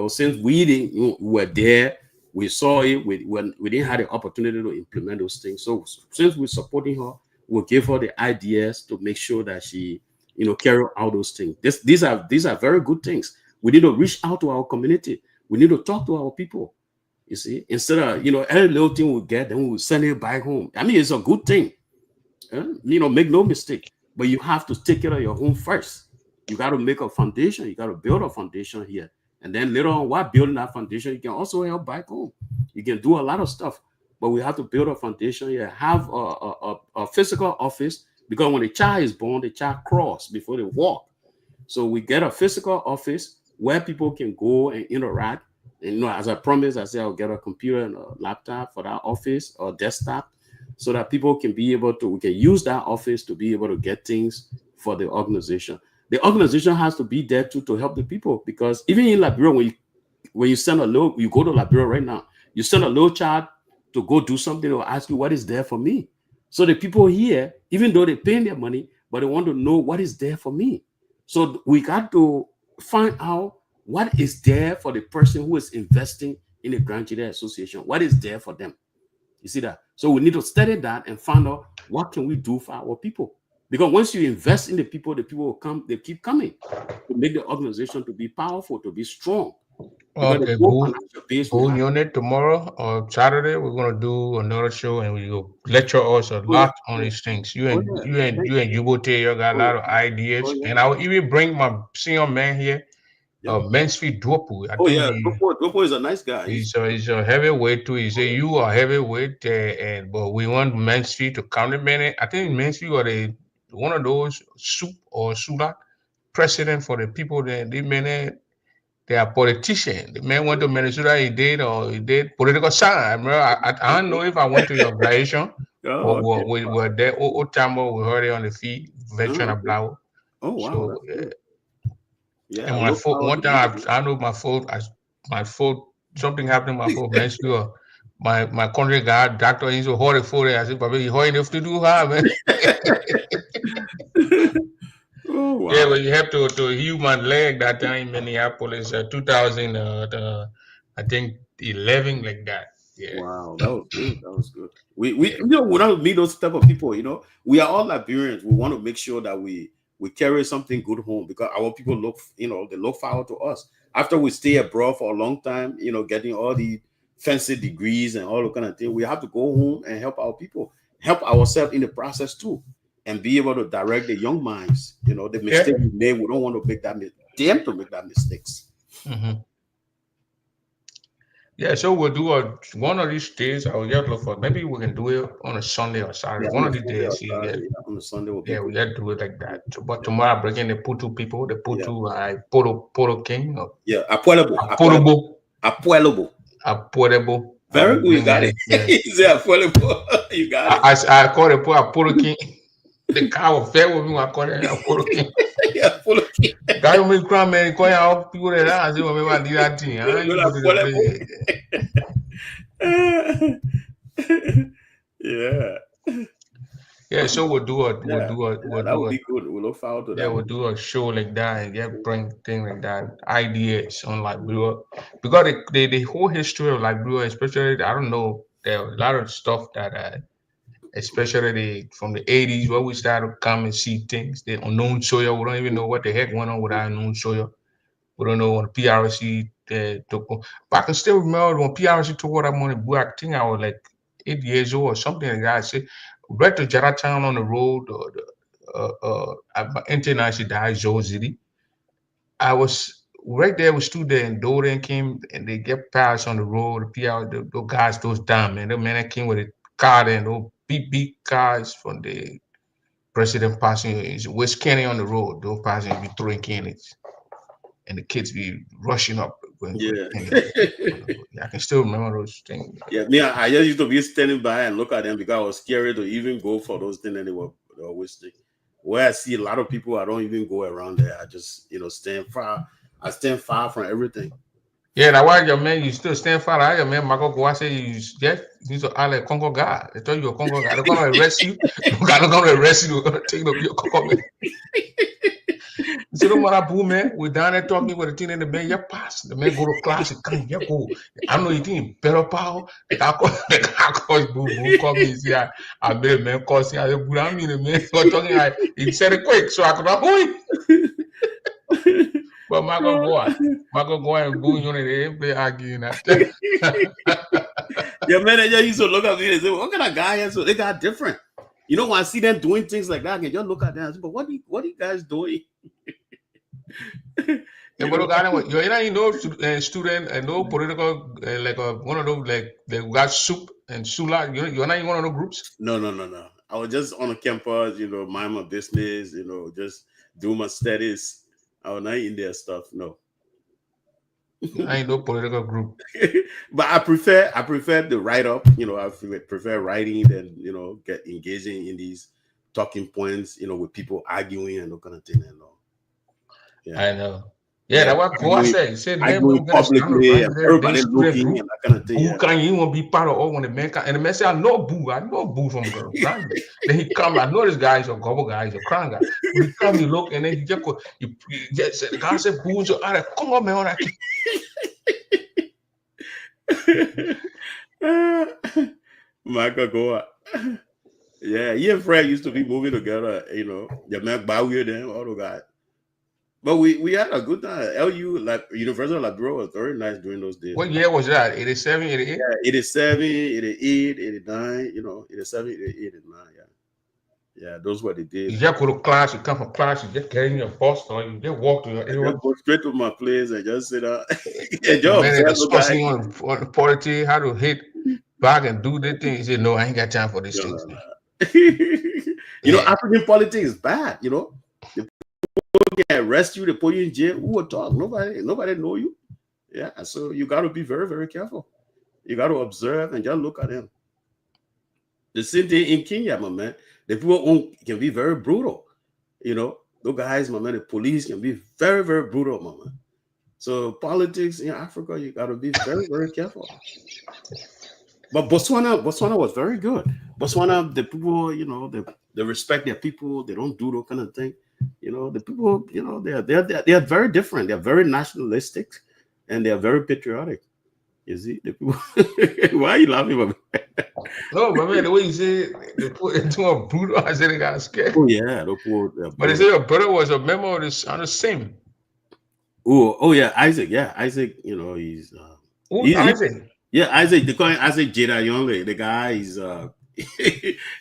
Since we were there, we saw it. We didn't have the opportunity to implement those things. So since we're supporting her, we'll give her the ideas to make sure that she, carry out those things. These are very good things. We need to reach out to our community. We need to talk to our people. You see, instead of every little thing we get, then we will send it back home. I mean, it's a good thing. Make no mistake. But you have to take care of your home first. You got to make a foundation. You got to build a foundation here. And then later on, while building that foundation, you can also help back home. You can do a lot of stuff. But we have to build a foundation here. Have a physical office, because when a child is born, the child crawls before they walk. So we get a physical office where people can go and interact. And, as I promised, I said I'll get a computer and a laptop for that office, or desktop, so that people can be able to, we can use that office to be able to get things for the organization. The organization has to be there too to help the people, because even in Liberia, when you send you go to Liberia right now, you send a little child to go do something, they'll ask you, "What is there for me?" So the people here, even though they're paying their money, but they want to know what is there for me. So we got to find out what is there for the person who is investing in the Grand Gedeh Association. What is there for them? You see that? So we need to study that and find out what can we do for our people. Because once you invest in the people will come, they keep coming to make the organization to be powerful, to be strong. Because Okay, the whole financial base we Boo have. Unit tomorrow or Saturday, we're gonna do another show and we will lecture us a Oh, yeah. lot on these things. You Oh, and yeah. you and you got a lot of ideas, Oh, yeah. and I will even bring my senior man here, Yeah. Mansfield Dorbor. I Oh, think yeah. Dorbor is a nice guy. he's a heavyweight too. He say you are heavyweight, and but we want Mansfield to compliment it. I think Mansfield are the one of those soup or sula president for the people that they man. They are politicians. The man went to Minnesota. He did political science. I don't know if I went to your graduation, but Oh, okay. we were there. Old time we heard it on the feed, veteran Oh, of okay. Blau. Oh, wow. So Yeah, and I my look phone forward one to meeting time you. I know my phone something happened to my phone. Man, sure. My country guy doctor he's a horrible for it. I said, Papa, you enough to do how man. Oh, Yeah, wow. well, you have to heal my leg that time in Minneapolis, 2000, I think 11 like that. Yeah, Wow, that was good. That was good. We yeah, we want to meet those type of people. We are all Liberians. We want to make sure that we carry something good home because our people look, they look forward to us after we stay abroad for a long time. Getting all the fancy degrees and all the kind of thing. We have to go home and help our people, help ourselves in the process too, and be able to direct the young minds. The yeah. mistake we made. We don't want to make that them to make that mistakes. Hmm. Yeah, so we'll do one of these days. I will just look for maybe we can do it on a Sunday or Saturday. Yeah, One on of a these Sunday or days, yeah, Saturday, on a Sunday will be yeah, we good. got to do it like that. So, but Yeah, tomorrow I bring in the Putu people, the yeah. Putu, Poro King, or Yeah, Apuelabo, Porobo, Apuelabo. Portable. I Very will good, you bring got in it. it. Yeah, You say Apuelabo, you got it. I call it Poro King. The guy was fair with me. I call it Poro King. Yeah, Apuelabo. Guy who make crime man, call out people that I say, well, I need that thing. You go to the Apuelabo. Yeah, Yeah, so yeah, we'll that do would a be good. We look forward to yeah, that we'll one. do a show like that and bring things like that, ideas on Liberia. Because the whole history of Liberia, especially I don't know, there are a lot of stuff that especially from the 80s where we started to come and see things. The unknown soil, we don't even know what the heck went on with our unknown soil. We don't know when PRC took on. But I can still remember when PRC took over that money, boy, I think I was like 8 years old or something like that. I said, right to Jaratown on the road, international died, Zozidi. I was right there, we stood there, and Doden came and they get passed on the road. The PR, those guys, those dumb man, the man that came with a car and those big cars from the president passing West Kenny on the road. Those passing be throwing cannons and the kids be rushing up going with Yeah. Kenny on the road. Yeah, I can still remember those things. Yeah, me, I just used to be standing by and look at them because I was scared to even go for those things and they were always think. Where I see a lot of people, I don't even go around there. I just, stand far. I stand far from everything. Yeah, that's why your man, you still stand for that. Your man, Marco Goa say you just he's a Congo guy. They tell you a Congo guy. They're gonna arrest you. They're gonna arrest you. They're gonna take you to your Congo man. So don't matter, boo man. We're down there talking with the thing in the man. You pass. The man go to class. He come. You go. I know you think better power. The guy calls boo. Call me. See, I made a man call. See, I said, boo. I mean, the man was talking. He said it quick, so I could not hold it. But Marco go and boo. They arguing that. Your manager used to look at me and say, "What kind of guy is so they got different?" When I see them doing things like that, I can just look at them and say, "But what are you guys doing?" Yeah, but look, you're no student and no political like one of those like they got soup and sula. You're not in one of those groups. No. I was just on a campus, mind my business, just do my studies. I was not in their stuff, no. I ain't no political group. But I prefer the write up. I prefer writing than get engaging in these talking points. With people arguing and that kind of thing and all. Yeah. I know. Yeah, that's what Goa said. He said, man, arguing we're gonna start a publicly and Grand Gedeh Day everybody student looking group. and that kind of thing. Boo Yeah. can you want to be part of all when the man can, and the man said, I know Boo from Grand. Then he come, I know this guy is a gobble guy, he's a crown guy. But he come, he look, and then he just go, he just said, the guy said, Boo, so I come on, man, all right. Michael Goa. Yeah, he and Fred used to be moving together, you know. The man Bowie them, all the guys. But we had a good time. LU, like University of Liberia, was very nice during those days. What year was that? 87, 88? Yeah, 87, 88, 89, you know, 87, 88, 89, yeah. Yeah, those were the days. You just go to class, you come from class, you just get in your bus, or you just walk to your I just go straight to my place and just sit down. And the just man observe the guy. discussing on politics, how to hit back and do the thing. He said, no, I ain't got time for this thing. You know, African politics is bad, you know. The people can arrest you, they put you in jail. Who will talk? Nobody know you. Yeah, so you got to be very, very careful. You got to observe and just look at them. The same thing in Kenya, my man. The people can be very brutal. You know, those guys, my man, the police can be very, very brutal, my man. So politics in Africa, you got to be very, very careful. But Botswana was very good. Botswana, the people, you know, they respect their people. They don't do that kind of thing. You know, the people, you know, they are very different. They are very nationalistic, and they are very patriotic. You see, the people. Why are you laughing about me? No, but man, the way you say they put into a brutal, I said they got scared. Oh yeah, but they say your brother was a member of this on the same. Oh yeah, Isaac. Yeah, Isaac. You know, he's Isaac. Yeah, Isaac. They call him Isaac Gedeh Youngly. The guy is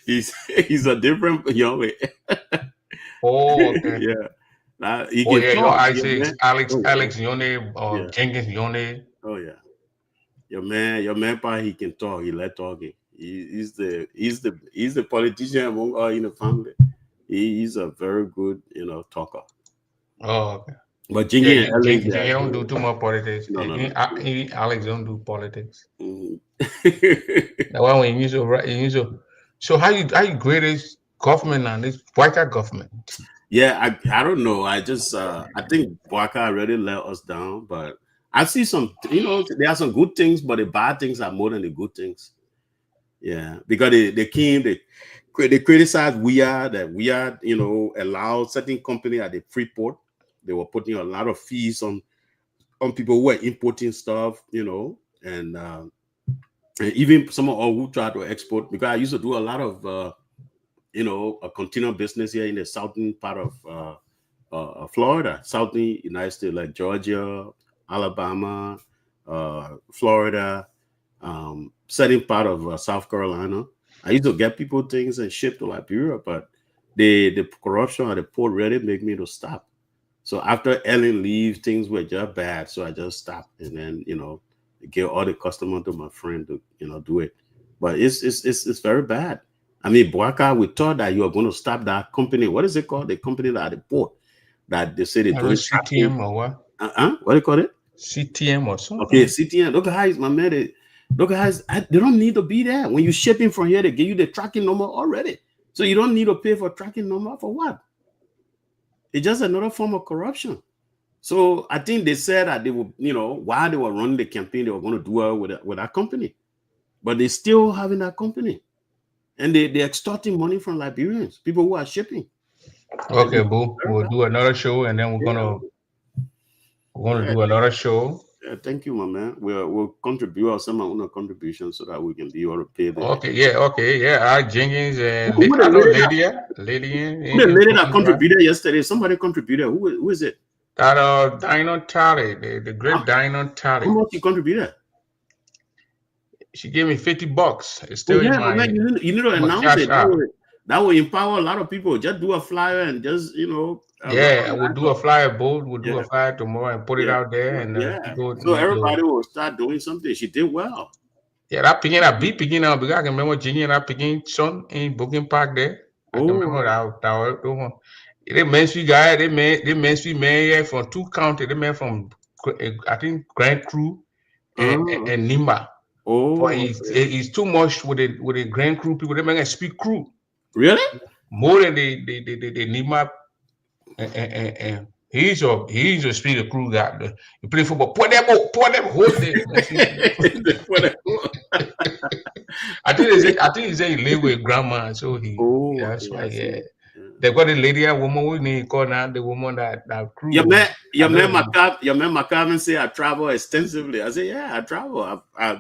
he's a different Youngly. Oh, okay. Yeah. You know Isaac, Alex Yone, Yeah. Jenkins Yone. Oh yeah. Your man, pa, he can talk. He like talking. He's the politician among all in the family. He's a very good, you know, talker. Oh, okay. But Jingy and Alex, he don't do too much politics. No. Alex don't do politics. Mm-hmm. Now when so how you grade this government and this white government? Yeah, I don't know. I just I think Boaka already let us down, but I see some, you know, there are some good things, but the bad things are more than the good things. Yeah, because they came, they criticized we are, you know, allowed certain company at the Freeport. They were putting a lot of fees on people who were importing stuff, you know, and even some of all who try to export. Because I used to do a lot of, you know, a container business here in the southern part of Florida, southern United States, like Georgia, Alabama, Florida, certain part of South Carolina. I used to get people things and ship to Liberia, but the corruption at the port really made me to stop. So after Ellen leaves, things were just bad. So I just stopped, and then, you know, give all the customer to my friend to, you know, do it. But it's very bad. I mean, Boaka, we thought that you are going to stop that company. What is it called? The company that at the port that they say they do CTM or what? What do you call it? CTM or something. Okay, CTM. Look, guys, my man. Look, guys, they don't need to be there. When you're shipping from here, they give you the tracking number already. So you don't need to pay for tracking number for what? It's just another form of corruption. So I think they said that they would, you know, while they were running the campaign, they were going to do it with that company. But they're still having that company. And they're extorting money from Liberians, people who are shipping. Okay, Boo. We'll do another show, and then we're gonna do another show. Yeah, thank you, my man. We'll contribute some of our contributions so that we can be able to pay the. Okay, yeah. Jenkins and Who I know the lady that contributed yesterday? Somebody contributed. Who is it? That Dino Tally, the great Dino Tally. How much you contributed? She gave me $50. It's still in my. Man, you need to announce it. That will empower a lot of people. Just do a flyer and just, you know. We'll do a flyer, Bull. We'll do a flyer tomorrow and put it out there, and people. So everybody will start doing something. She did well. Yeah, that picking now because I can remember Jenny and that picking son in Booking Park there. I can remember that one. The Mansfield guy, they Mansfield man from 2 counties. They man from I think Grand Crew and Nima. But he's too much with the Grand Crew people. They man speak Crew. Really? More than the Nima and He's a speed of crew guy. You play football, pour that hold this. I think he said he live with grandma, so that's yeah, why, I yeah. see. Yeah. They got a lady and woman we need call now the woman that crew. Your man McCarvin say I travel extensively. I say, yeah, I travel. I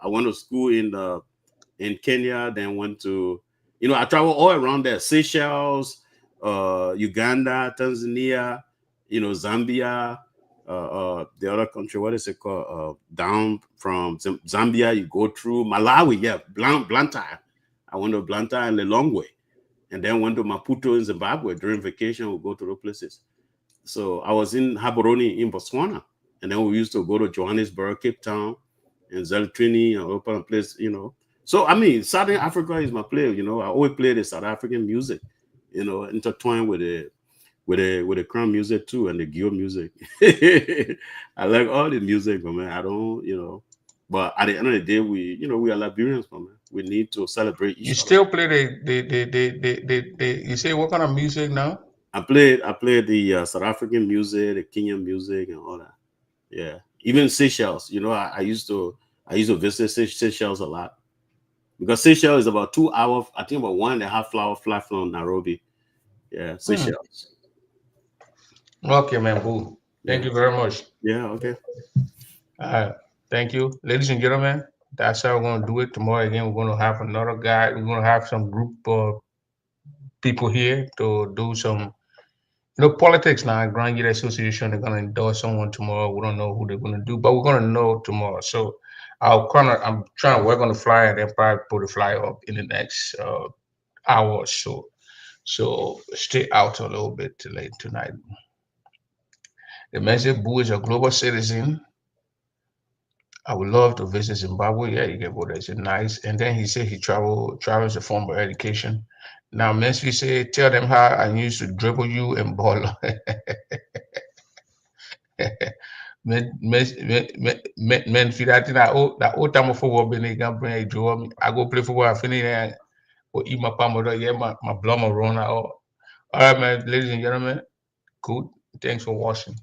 went to school in Kenya, then went to, I travel all around there. Seychelles, Uganda, Tanzania, Zambia, the other country, what is it called? Down from Zambia, you go through Malawi, yeah, Blantyre. I went to Blantyre and Lilongwe, and then went to Maputo in Zimbabwe. During vacation, we go to those places. So I was in Gaborone in Botswana, and then we used to go to Johannesburg, Cape Town, and Zeltrini, and open a place, So I mean, Southern Africa is my play. I always play the South African music, intertwined with the Crown music too, and the Geo music. I like all the music, but man, I don't, But at the end of the day, we are Liberians, man. We need to celebrate each You other. still play the you say what kind of music now? I played the South African music, the Kenyan music, and all that. Yeah, even Seychelles. I used to visit Seychelles a lot because Seychelles is about 2 hours. I think about 1.5 hour flight from Nairobi. Yeah, Seychelles. Okay, man. Boo. Thank you very much. Yeah. Okay. Thank you, ladies and gentlemen. That's how we're gonna do it tomorrow. Again, we're gonna have another guy. We're gonna have some group of people here to do some. Politics now. Grand Gedeh Association, they're gonna endorse someone tomorrow. We don't know who they're gonna do, but we're gonna know tomorrow. So I'm trying to work on the flyer and then probably put the flyer up in the next hour or so. So stay out a little bit late tonight. The man said Boo is a global citizen. I would love to visit Zimbabwe. Yeah, you get what I said, nice. And then he said he travels a form of education. Now, Messi said, tell them how I used to dribble you and ball. Men feel that that old time of football when they can bring a draw me. I go play football, I finish and go eat my palm yeah, my blood run out. All right, man, ladies and gentlemen, good. Thanks for watching.